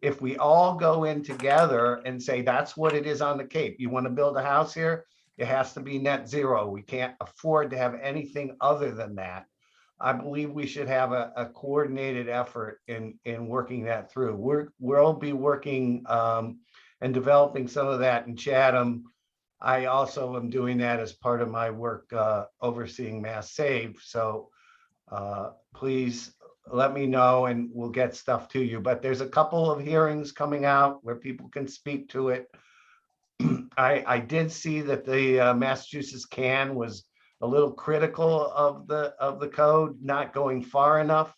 S17: If we all go in together and say that's what it is on the Cape, you want to build a house here, it has to be net zero. We can't afford to have anything other than that. I believe we should have a coordinated effort in working that through. We'll be working and developing some of that in Chatham. I also am doing that as part of my work overseeing Mass Save. So please let me know and we'll get stuff to you. But there's a couple of hearings coming out where people can speak to it. I did see that the Massachusetts CAN was a little critical of the code, not going far enough.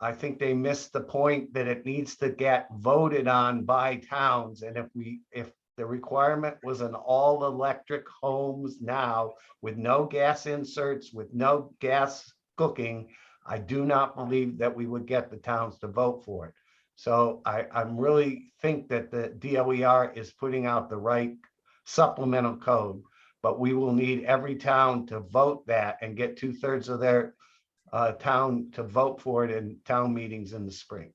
S17: I think they missed the point that it needs to get voted on by towns. And if the requirement was an all electric homes now with no gas inserts, with no gas cooking, I do not believe that we would get the towns to vote for it. So I really think that the DOER is putting out the right supplemental code, but we will need every town to vote that and get 2/3 of their town to vote for it in town meetings in the spring.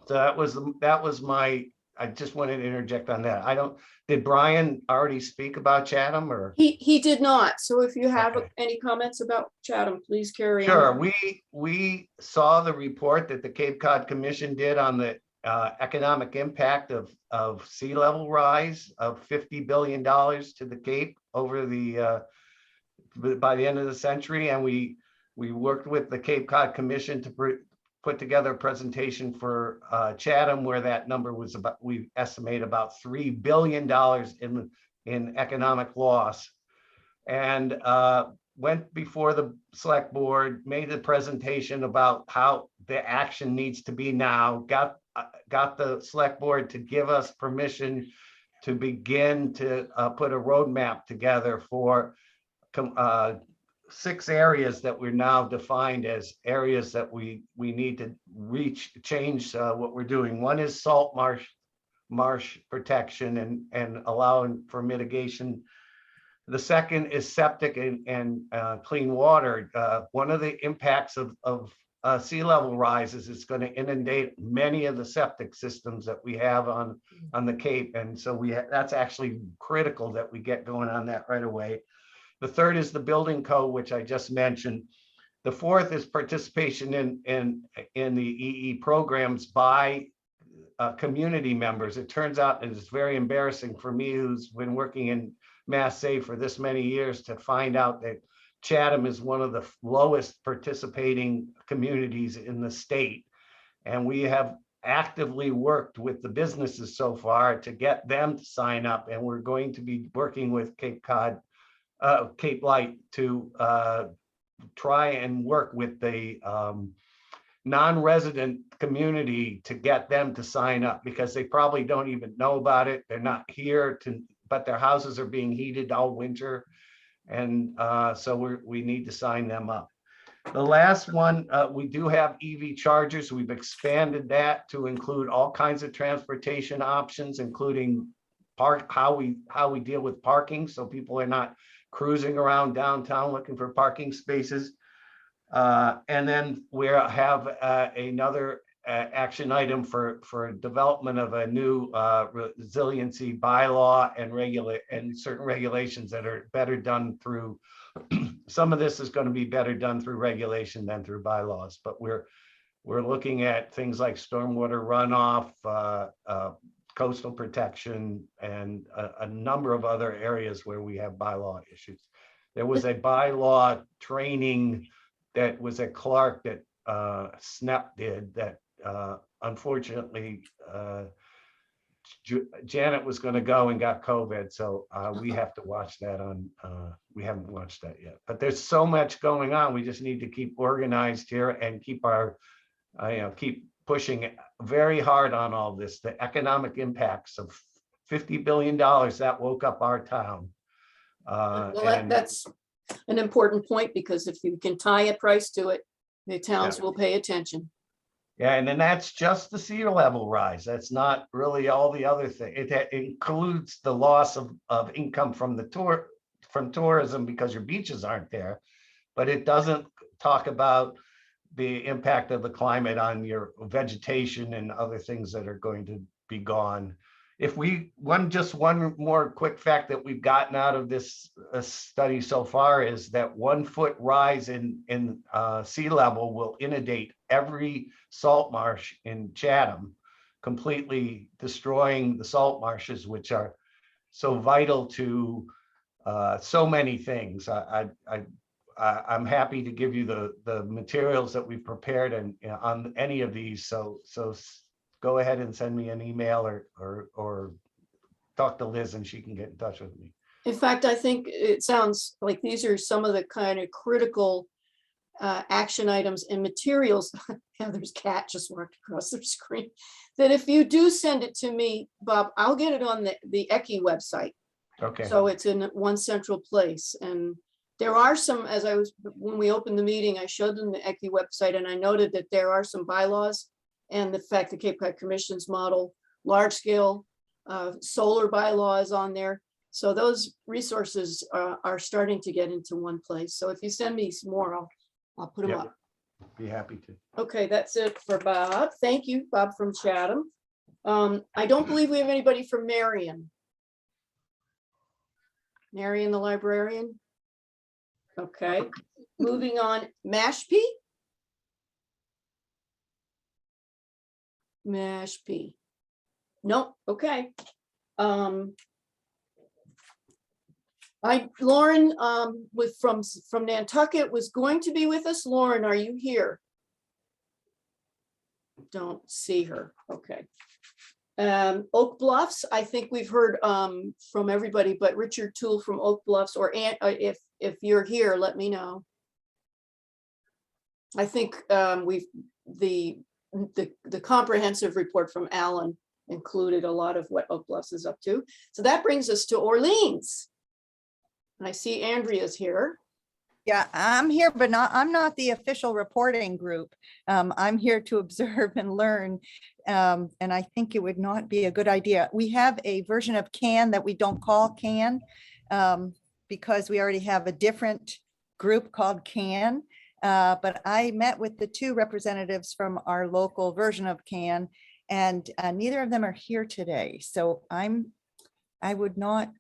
S17: So that was my, I just wanted to interject on that. Did Brian already speak about Chatham or?
S1: He did not. So if you have
S17: Okay.
S1: any comments about Chatham, please carry on.
S17: Sure, we saw the report that the Cape Cod Commission did on the economic impact of sea level rise of $50 billion to the Cape over by the end of the century. And we worked with the Cape Cod Commission to put together a presentation for Chatham, where that number was about, we estimate about $3 billion in economic loss. And went before the select board, made a presentation about how the action needs to be now, got the select board to give us permission to begin to put a roadmap together for 6 areas that we're now defined as areas that we need to change what we're doing. One is salt marsh protection and allowing for mitigation. The second is septic and clean water. One of the impacts of sea level rise is it's going to inundate many of the septic systems that we have on the Cape. And so that's actually critical that we get going on that right away. The third is the building code, which I just mentioned. The fourth is participation in the EE programs by community members. It turns out it's very embarrassing for me, who's been working in Mass Save for this many years, to find out that Chatham is one of the lowest participating communities in the state. And we have actively worked with the businesses so far to get them to sign up. And we're going to be working with Cape Light to try and work with the non-resident community to get them to sign up, because they probably don't even know about it. They're not here but their houses are being heated all winter. And so we need to sign them up. The last one, we do have EV chargers. We've expanded that to include all kinds of transportation options, including how we deal with parking, so people are not cruising around downtown looking for parking spaces. And then we have another action item for development of a new resiliency bylaw and certain regulations that are better done through. Some of this is going to be better done through regulation than through bylaws, but we're looking at things like stormwater runoff, coastal protection, and a number of other areas where we have bylaw issues. There was a bylaw training that was at Clark that SNEP did that unfortunately Janet was going to go and got COVID, so we have to watch that on. We haven't watched that yet, but there's so much going on. We just need to keep organized here and keep our, keep pushing very hard on all this. The economic impacts of $50 billion that woke up our town.
S1: Well, that's an important point, because if you can tie a price to it, the towns will pay attention.
S17: Yeah, and then that's just the sea level rise. That's not really all the other thing. It includes the loss of income from tourism because your beaches aren't there, but it doesn't talk about the impact of the climate on your vegetation and other things that are going to be gone. If we just one more quick fact that we've gotten out of this study so far is that 1 foot rise in sea level will inundate every salt marsh in Chatham, completely destroying the salt marshes, which are so vital to so many things. I'm happy to give you the materials that we've prepared and on any of these. So go ahead and send me an email or talk to Liz and she can get in touch with me.
S1: In fact, I think it sounds like these are some of the kind of critical action items and materials. Heather's cat just walked across the screen. That if you do send it to me, Bob, I'll get it on the ECCCI website.
S17: Okay.
S1: So it's in one central place. And there are some, when we opened the meeting, I showed them the ECCCI website and I noted that there are some bylaws. And the fact the Cape Cod Commission's model, large scale solar bylaws on there. So those resources are starting to get into one place. So if you send me some more, I'll put them up.
S17: Be happy to.
S1: Okay, that's it for Bob. Thank you, Bob from Chatham. I don't believe we have anybody from Marion. Marion, the librarian. Okay, moving on, Mashpee. Mashpee. Nope. Okay. Lauren from Nantucket was going to be with us. Lauren, are you here? Don't see her. Okay. Oak Bluffs, I think we've heard from everybody, but Richard Toole from Oak Bluffs, or if you're here, let me know. I think the comprehensive report from Alan included a lot of what Oak Bluffs is up to. So that brings us to Orleans. And I see Andrea's here.
S18: Yeah, I'm here, but I'm not the official reporting group. I'm here to observe and learn. And I think it would not be a good idea. We have a version of CAN that we don't call CAN because we already have a different group called CAN. But I met with the two representatives from our local version of CAN, and neither of them are here today. So I would not,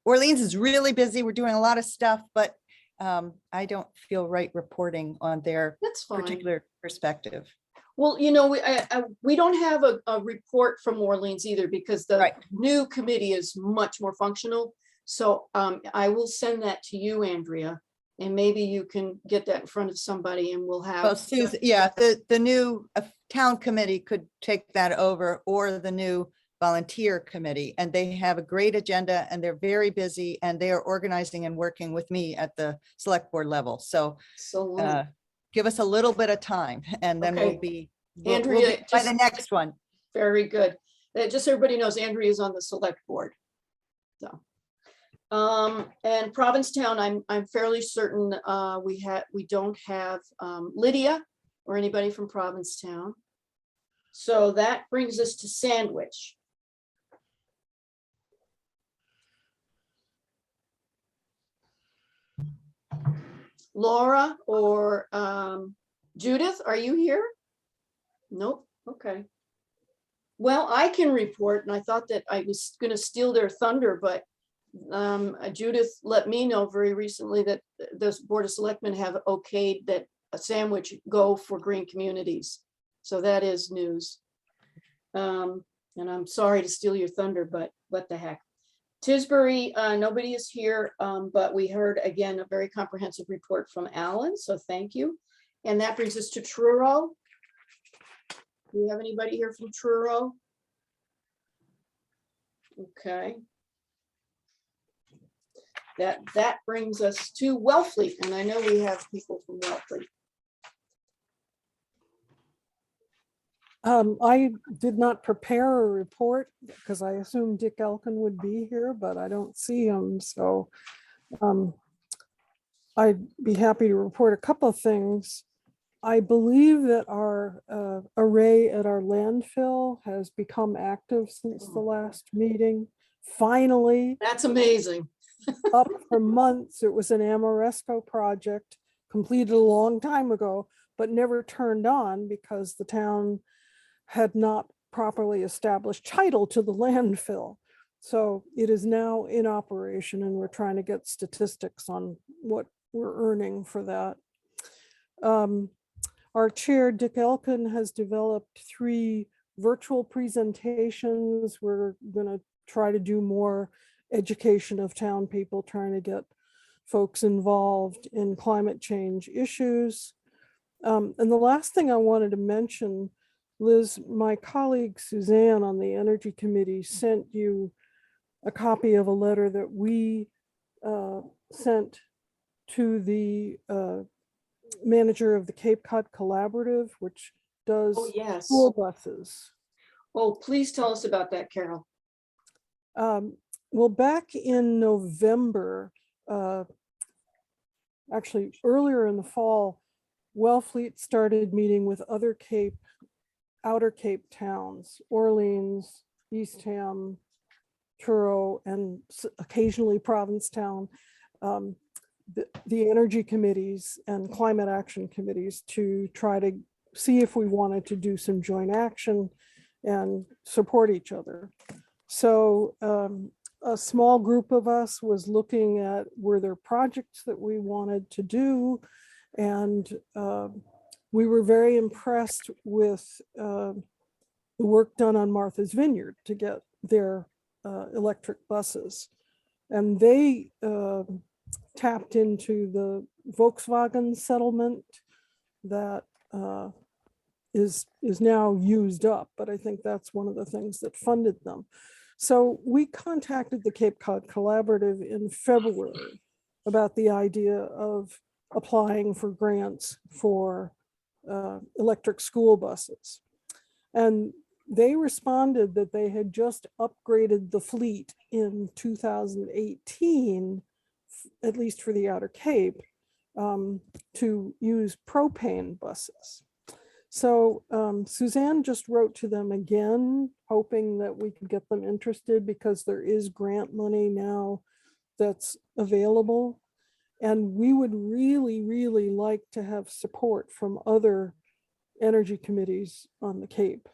S18: Orleans is really busy. We're doing a lot of stuff, but I don't feel right reporting on their particular perspective.
S1: Well, you know, we don't have a report from Orleans either, because the new committee is much more functional. So I will send that to you, Andrea, and maybe you can get that in front of somebody and we'll have.
S18: Well, Susan, yeah, the new town committee could take that over, or the new volunteer committee, and they have a great agenda and they're very busy and they are organizing and working with me at the select board level. So give us a little bit of time and then we'll be
S1: Andrea,
S18: by the next one.
S1: Very good. Just so everybody knows, Andrea is on the select board. So and Provincetown, I'm fairly certain we don't have Lydia or anybody from Provincetown. So that brings us to Sandwich. Laura or Judith, are you here? Nope, okay. Well, I can report, and I thought that I was gonna steal their thunder, but Judith let me know very recently that the Board of Selectmen have okayed that a sandwich go for green communities. So that is news. And I'm sorry to steal your thunder, but what the heck. Tisbury, nobody is here, but we heard again a very comprehensive report from Alan, so thank you. And that brings us to Truro. Do you have anybody here from Truro? Okay. That brings us to Wellfleet, and I know we have people from Wellfleet.
S19: I did not prepare a report because I assumed Dick Elkin would be here, but I don't see him. So I'd be happy to report a couple of things. I believe that our array at our landfill has become active since the last meeting. Finally.
S1: That's amazing.
S19: Up for months. It was an Amoresco project completed a long time ago, but never turned on because the town had not properly established title to the landfill. So it is now in operation, and we're trying to get statistics on what we're earning for that. Our chair, Dick Elkin, has developed 3 virtual presentations. We're going to try to do more education of town people, trying to get folks involved in climate change issues. And the last thing I wanted to mention, Liz, my colleague Suzanne on the Energy Committee sent you a copy of a letter that we sent to the manager of the Cape Cod Collaborative, which does
S1: yes.
S19: school buses.
S1: Oh, please tell us about that, Carol.
S19: Well, back in November, actually earlier in the fall, Wellfleet started meeting with other outer Cape towns, Orleans, Eastham, Truro, and occasionally Provincetown, the energy committees and climate action committees to try to see if we wanted to do some joint action and support each other. So a small group of us was looking at, were there projects that we wanted to do? And we were very impressed with the work done on Martha's Vineyard to get their electric buses. And they tapped into the Volkswagen settlement that is now used up, but I think that's one of the things that funded them. So we contacted the Cape Cod Collaborative in February about the idea of applying for grants for electric school buses. And they responded that they had just upgraded the fleet in 2018, at least for the Outer Cape, to use propane buses. So Suzanne just wrote to them again, hoping that we could get them interested because there is grant money now that's available. And we would really, really like to have support from other energy committees on the Cape,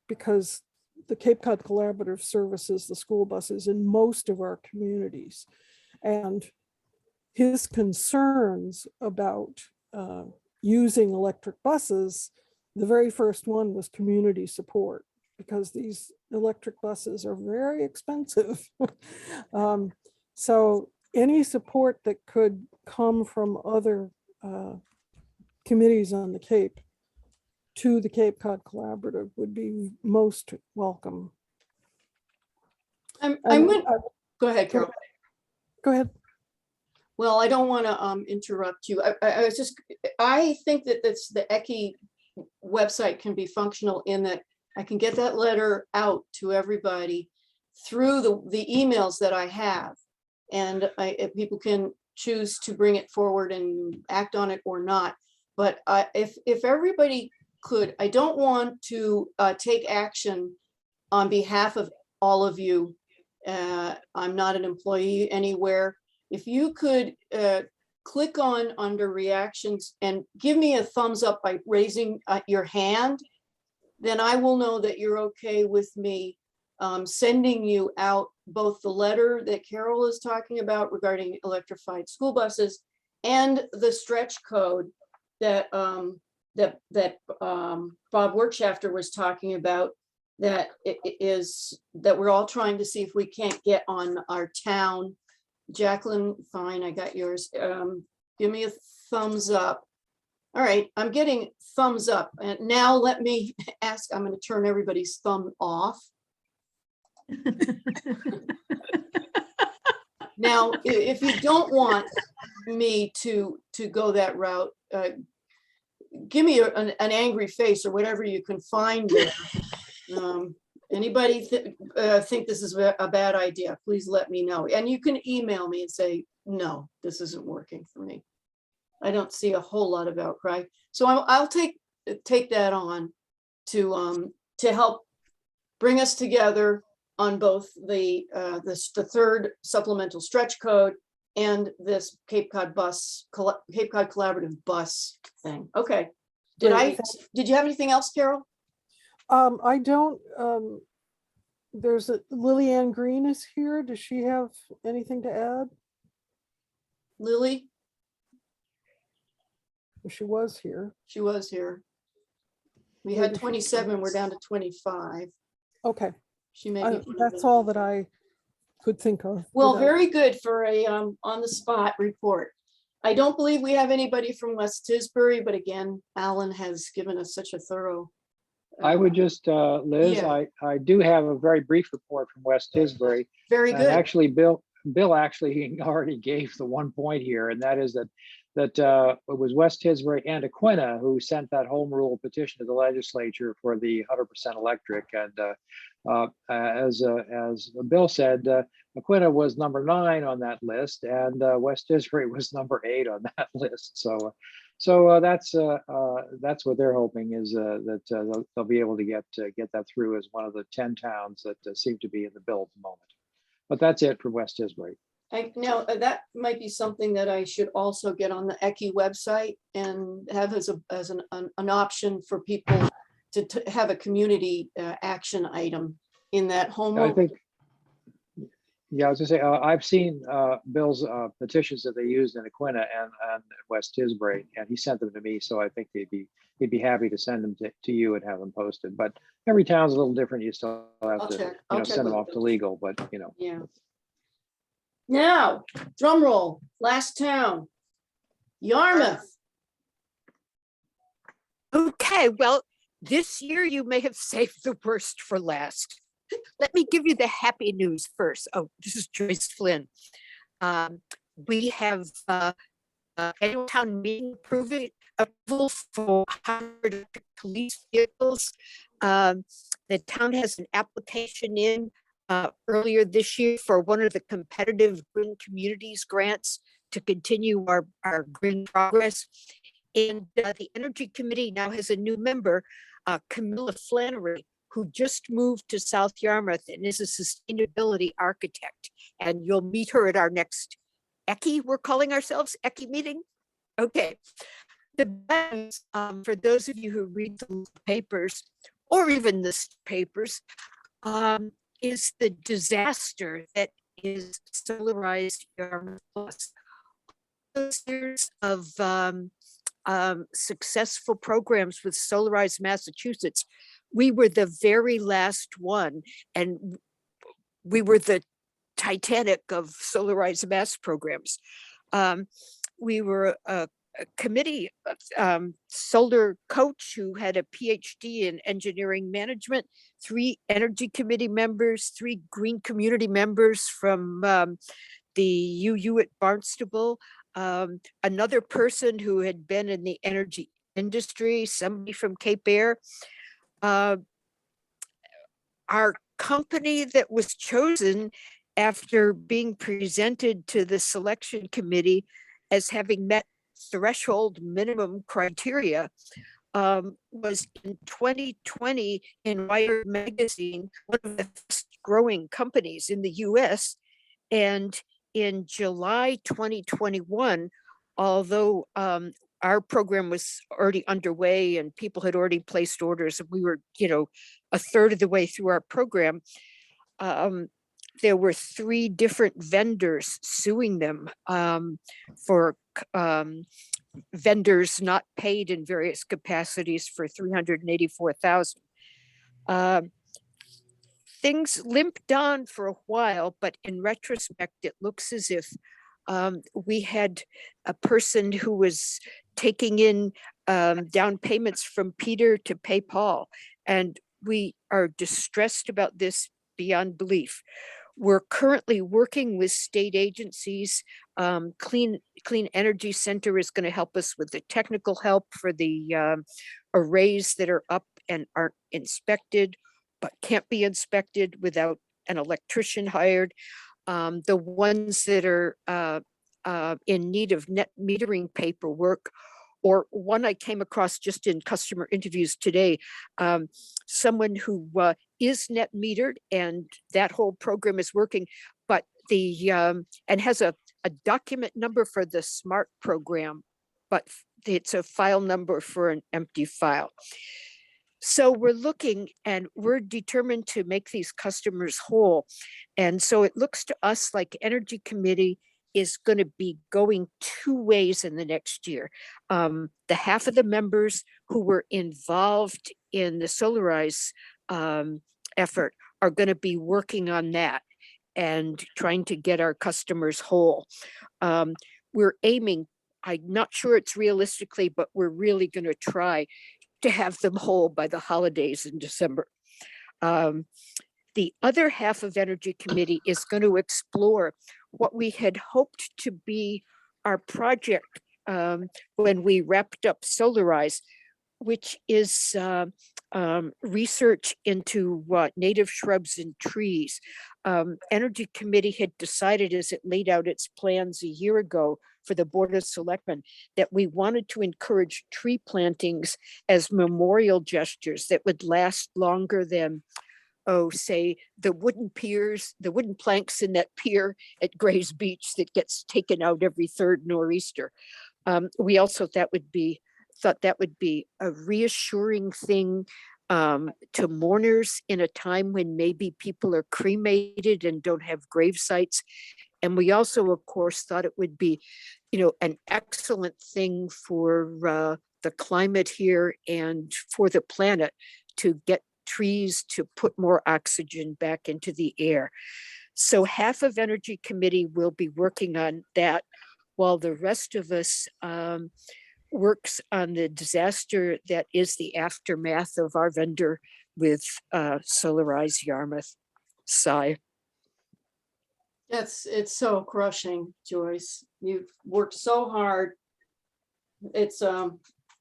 S19: because the Cape Cod Collaborative services the school buses in most of our communities. And his concerns about using electric buses, the very first one was community support, because these electric buses are very expensive. So any support that could come from other committees on the Cape to the Cape Cod Collaborative would be most welcome.
S1: Go ahead, Carol.
S19: Go ahead.
S1: Well, I don't want to interrupt you. I think that the ECCCI website can be functional in that I can get that letter out to everybody through the emails that I have. And if people can choose to bring it forward and act on it or not. But if everybody could, I don't want to take action on behalf of all of you. I'm not an employee anywhere. If you could click on under reactions and give me a thumbs up by raising your hand, then I will know that you're okay with me sending you out both the letter that Carol is talking about regarding electrified school buses and the stretch code that Bob Werkschafter was talking about, that that we're all trying to see if we can't get on our town. Jacqueline, fine, I got yours. Give me a thumbs up. All right, I'm getting thumbs up. And now let me ask, I'm going to turn everybody's thumb off. Now, if you don't want me to go that route, give me an angry face or whatever you can find there. Anybody think this is a bad idea, please let me know. And you can email me and say, no, this isn't working for me. I don't see a whole lot of outcry. So I'll take that on to help bring us together on both the third supplemental stretch code and this Cape Cod collaborative bus thing. Okay. Did you have anything else, Carol?
S19: I don't, there's Lillian Green is here. Does she have anything to add?
S1: Lily?
S19: She was here.
S1: She was here. We
S19: Where
S1: had
S19: did she
S1: 27, we're
S19: go?
S1: down to 25.
S19: Okay.
S1: She may be.
S19: That's all that I could think of.
S1: Well,
S19: without-
S1: very good for a on the spot report. I don't believe we have anybody from West Tisbury, but again, Alan has given us such a thorough.
S11: I would just, Liz,
S1: yeah.
S11: I do have a very brief report from West Tisbury.
S1: Very
S11: And
S1: good.
S11: actually, Bill actually already gave the one point here, and that is that it was West Tisbury and Aquina who sent that home rule petition to the legislature for the 100% electric. And as Bill said, Aquina was number 9 on that list, and West Tisbury was number 8 on that list. So that's what they're hoping is that they'll be able to get that through as one of the 10 towns that seem to be in the bill at the moment. But that's it for West Tisbury.
S1: Now that might be something that I should also get on the ECCCI website and have as an option for people to have a community action item in that home
S11: I
S1: rule.
S11: think, yeah, I was gonna say, I've seen Bill's petitions that they used in Aquina and West Tisbury, and he sent them to me, so I think he'd be happy to send them to you and have them posted. But every town's a little different. You still have to
S1: I'll check
S11: send them
S1: with
S11: off to legal, but
S1: Yeah. Now, drum roll, last town, Yarmouth.
S7: Okay, well, this year you may have saved the worst for last. Let me give you the happy news first. Oh, this is Joyce Flynn. We have annual town meeting approval for 100 police vehicles. The town has an application in earlier this year for one of the competitive Green Communities grants to continue our green progress. And the Energy Committee now has a new member, Camilla Flannery, who just moved to South Yarmouth and is a sustainability architect. And you'll meet her at our next ECCCI, we're calling ourselves ECCCI meeting. Okay. The best, for those of you who read the papers or even the papers, is the disaster that is Solarized Yarmouth Plus. Those years of successful programs with Solarized Massachusetts, we were the very last one, and we were the Titanic of Solarized Mass programs. We were a committee solar coach who had a PhD in engineering management, 3 energy committee members, 3 green community members from the UU at Barnstable, another person who had been in the energy industry, somebody from Cape Air. Our company that was chosen after being presented to the selection committee as having met threshold minimum criteria was in 2020 in Wired magazine, one of the fastest growing companies in the US. And in July 2021, although our program was already underway and people had already placed orders, and we were, a third of the way through our program, there were 3 different vendors suing them for vendors not paid in various capacities for $384,000. Things limped on for a while, but in retrospect, it looks as if we had a person who was taking in down payments from Peter to pay Paul. And we are distressed about this beyond belief. We're currently working with state agencies. Clean Energy Center is going to help us with the technical help for the arrays that are up and aren't inspected, but can't be inspected without an electrician hired. The ones that are in need of net metering paperwork, or one I came across just in customer interviews today, someone who is net metered and that whole program is working, but and has a document number for the SMART program, but it's a file number for an empty file. So we're looking and we're determined to make these customers whole. And so it looks to us like Energy Committee is going to be going 2 ways in the next year. The half of the members who were involved in the Solarize effort are going to be working on that and trying to get our customers whole. We're aiming, I'm not sure it's realistically, but we're really going to try to have them whole by the holidays in December. The other half of Energy Committee is going to explore what we had hoped to be our project when we wrapped up Solarize, which is research into native shrubs and trees. Energy Committee had decided, as it laid out its plans a year ago for the Board of Selectmen, that we wanted to encourage tree plantings as memorial gestures that would last longer than, say the wooden piers, the wooden planks in that pier at Gray's Beach that gets taken out every 3rd nor'easter. We also thought that would be a reassuring thing to mourners in a time when maybe people are cremated and don't have grave sites. And we also, of course, thought it would be, an excellent thing for the climate here and for the planet to get trees to put more oxygen back into the air. So half of Energy Committee will be working on that, while the rest of us works on the disaster that is the aftermath of our vendor with Solarize Yarmouth. Sigh.
S1: It's so crushing, Joyce. You've worked so hard. It's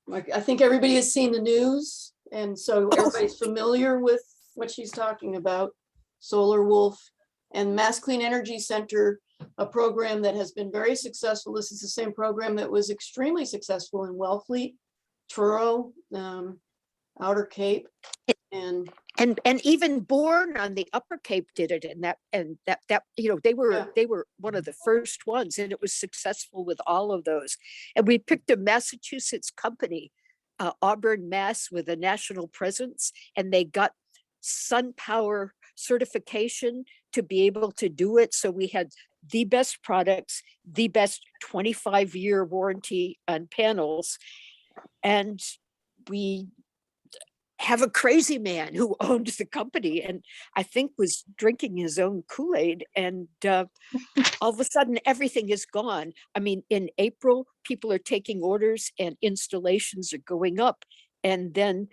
S1: like, I think everybody has seen the news, and so everybody's familiar with what she's talking about. Solar Wolf and Mass Clean Energy Center, a program that has been very successful. This is the same program that was extremely successful in Wellfleet, Truro, Outer Cape, and
S7: even Bourne on the Upper Cape did it, and that they were one of the first ones, and it was successful with all of those. And we picked a Massachusetts company, Auburn, Mass, with a national presence, and they got sun power certification to be able to do it. So we had the best products, the best 25-year warranty on panels, and we have a crazy man who owned the company and I think was drinking his own Kool-Aid, and all of a sudden everything is gone. I mean, in April, people are taking orders and installations are going up. And then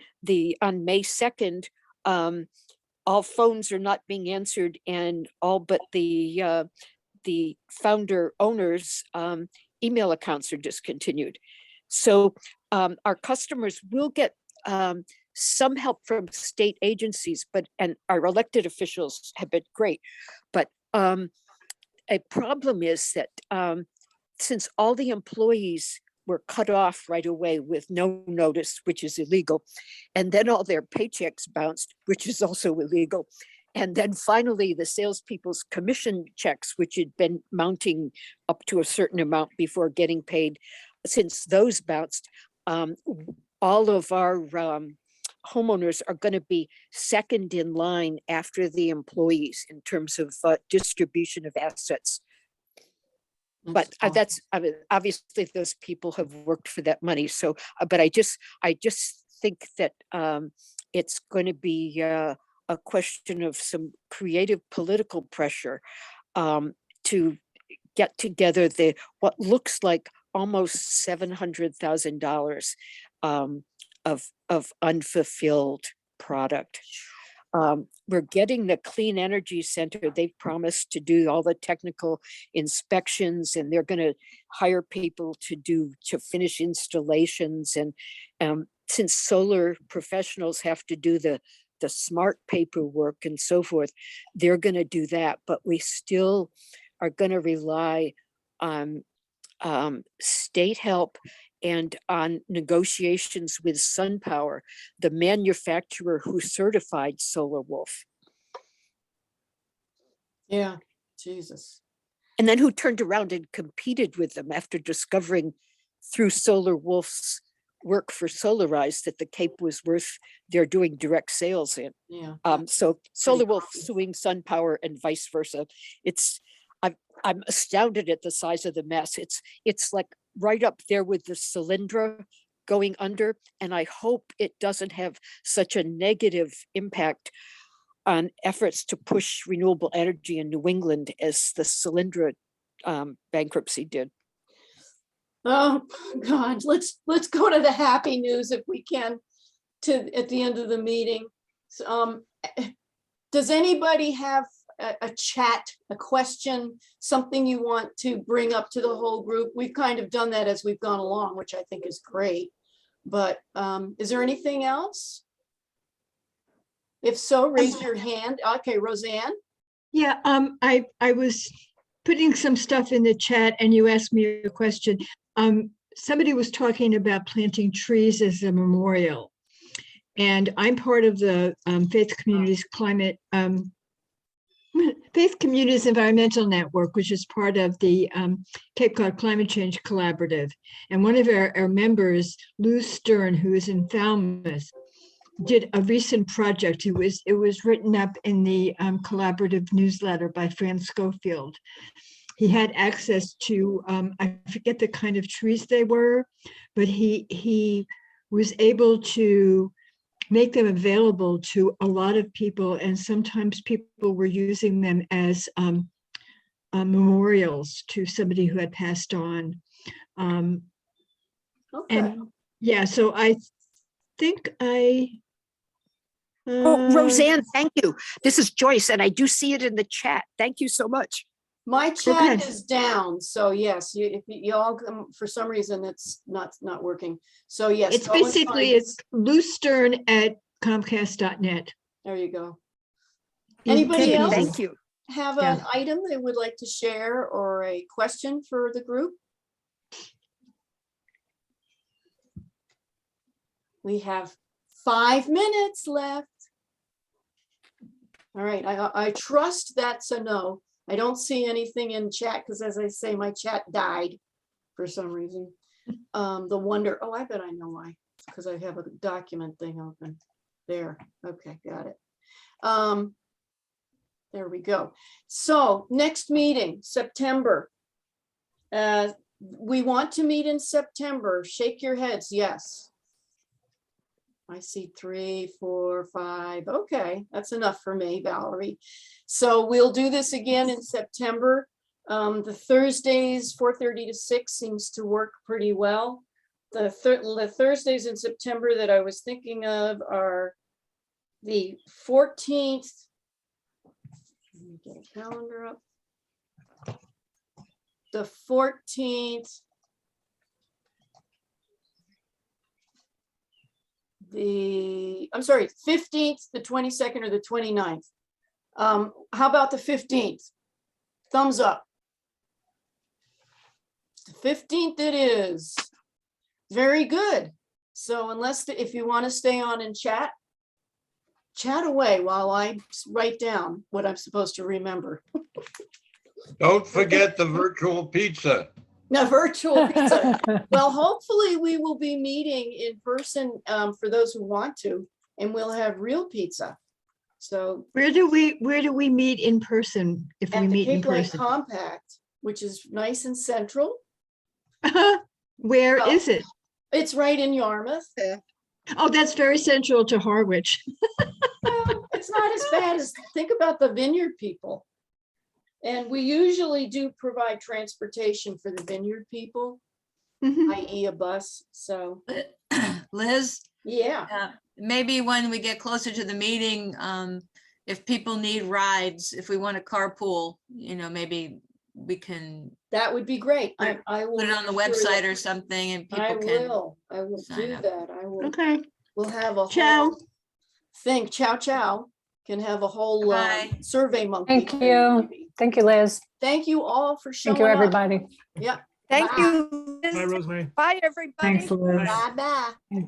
S7: on May 2nd, all phones are not being answered, and all but the founder owners' email accounts are discontinued. So our customers will get some help from state agencies, and our elected officials have been great. But a problem is that since all the employees were cut off right away with no notice, which is illegal, and then all their paychecks bounced, which is also illegal, And then finally, the salespeople's commission checks, which had been mounting up to a certain amount before getting paid, since those bounced, all of our homeowners are going to be second in line after the employees in terms of distribution of assets. But that's, I mean, obviously those people have worked for that money. So, but I just think that it's going to be a question of some creative political pressure to get together what looks like almost $700,000 of unfulfilled product. We're getting the Clean Energy Center. They've promised to do all the technical inspections, and they're going to hire people to finish installations. And since solar professionals have to do the smart paperwork and so forth, they're going to do that. But we still are going to rely on state help and on negotiations with SunPower, the manufacturer who certified Solar Wolf.
S1: Yeah, Jesus.
S7: And then who turned around and competed with them after discovering through Solar Wolf's work for Solarize that the Cape was worth their doing direct sales in.
S1: Yeah.
S7: So Solar Wolf suing SunPower and vice versa. I'm astounded at the size of the mess. It's like right up there with the Cylindra going under, and I hope it doesn't have such a negative impact on efforts to push renewable energy in New England as the Cylindra bankruptcy did.
S1: Oh God, let's go to the happy news if we can at the end of the meeting. So, does anybody have a chat, a question, something you want to bring up to the whole group? We've kind of done that as we've gone along, which I think is great. But is there anything else? If so, raise your hand. Okay, Roseanne.
S15: Yeah, I was putting some stuff in the chat and you asked me a question. Somebody was talking about planting trees as a memorial. And I'm part of the Faith Communities Environmental Network, which is part of the Cape Cod Climate Change Collaborative. And one of our members, Lou Stern, who is in Falmouth, did a recent project. It was written up in the collaborative newsletter by Fran Schofield. He had access to, I forget the kind of trees they were, but he was able to make them available to a lot of people. And sometimes people were using them as memorials to somebody who had passed on.
S1: Okay.
S15: And yeah, so I think
S7: Oh, Roseanne, thank you. This is Joyce, and I do see it in the chat. Thank you so much.
S1: My chat
S15: Okay.
S1: is down, so yes, if you all, for some reason, it's not working. So yes.
S15: it's
S1: go and
S15: basically,
S1: find-
S15: it's loustern@comcast.net.
S1: There you go.
S15: Easy
S1: Anybody
S15: peasy.
S1: else
S7: Thank you.
S1: have
S15: Yeah.
S1: an item they would like to share or a question for the group? We have 5 minutes left. All right, I trust that's a no. I don't see anything in chat because, as I say, my chat died for some reason. The wonder, oh, I bet I know why. Because I have a document thing open. There, okay, got it. There we go. So next meeting, September. We want to meet in September. Shake your heads, yes. I see 3, 4, 5. Okay, that's enough for me, Valerie. So we'll do this again in September. The Thursdays, 4:30 to 6 seems to work pretty well. The Thursdays in September that I was thinking of are the 14th. Let me get a calendar up. The 14th. I'm sorry, 15th, the 22nd, or the 29th. How about the 15th? Thumbs up. The 15th it is. Very good. So unless, if you want to stay on and chat chat away while I write down what I'm supposed to remember.
S20: Don't forget the virtual pizza.
S1: No, virtual pizza. Well, hopefully we will be meeting in person for those who want to, and we'll have real pizza. So
S15: Where do we meet in person if we
S1: at the
S15: meet in
S1: Cape Link
S15: person?
S1: Compact, which is nice and central.
S15: Where
S1: Well,
S15: is it?
S1: It's right in Yarmouth.
S15: Oh, that's very central to Harwich.
S1: Well, it's not as bad as, think about the vineyard people. And we usually do provide transportation for the vineyard people,
S15: Mhm.
S1: i.e. a bus, so,
S13: Liz,
S1: yeah.
S13: maybe when we get closer to the meeting, if people need rides, if we want to carpool, maybe we can
S1: That would be great.
S13: Put
S1: I will.
S13: put it on the
S1: make sure
S13: website
S1: that-
S13: or something and
S1: I
S13: people can.
S1: will
S13: sign
S1: do
S13: up.
S1: that. I will.
S15: Okay.
S1: We'll have a
S15: Ciao.
S1: whole thing, chow chow, can have a whole
S13: Bye.
S1: survey monkey.
S12: Thank
S1: thing
S12: you.
S1: maybe.
S12: Thank you, Liz.
S1: Thank you all for showing
S12: Thank you,
S1: up.
S12: everybody.
S1: Yeah.
S18: Thank
S1: Bye.
S18: you.
S9: Bye, Rosemary.
S18: Bye, everybody.
S5: Thanks, Liz.
S1: Bye bye.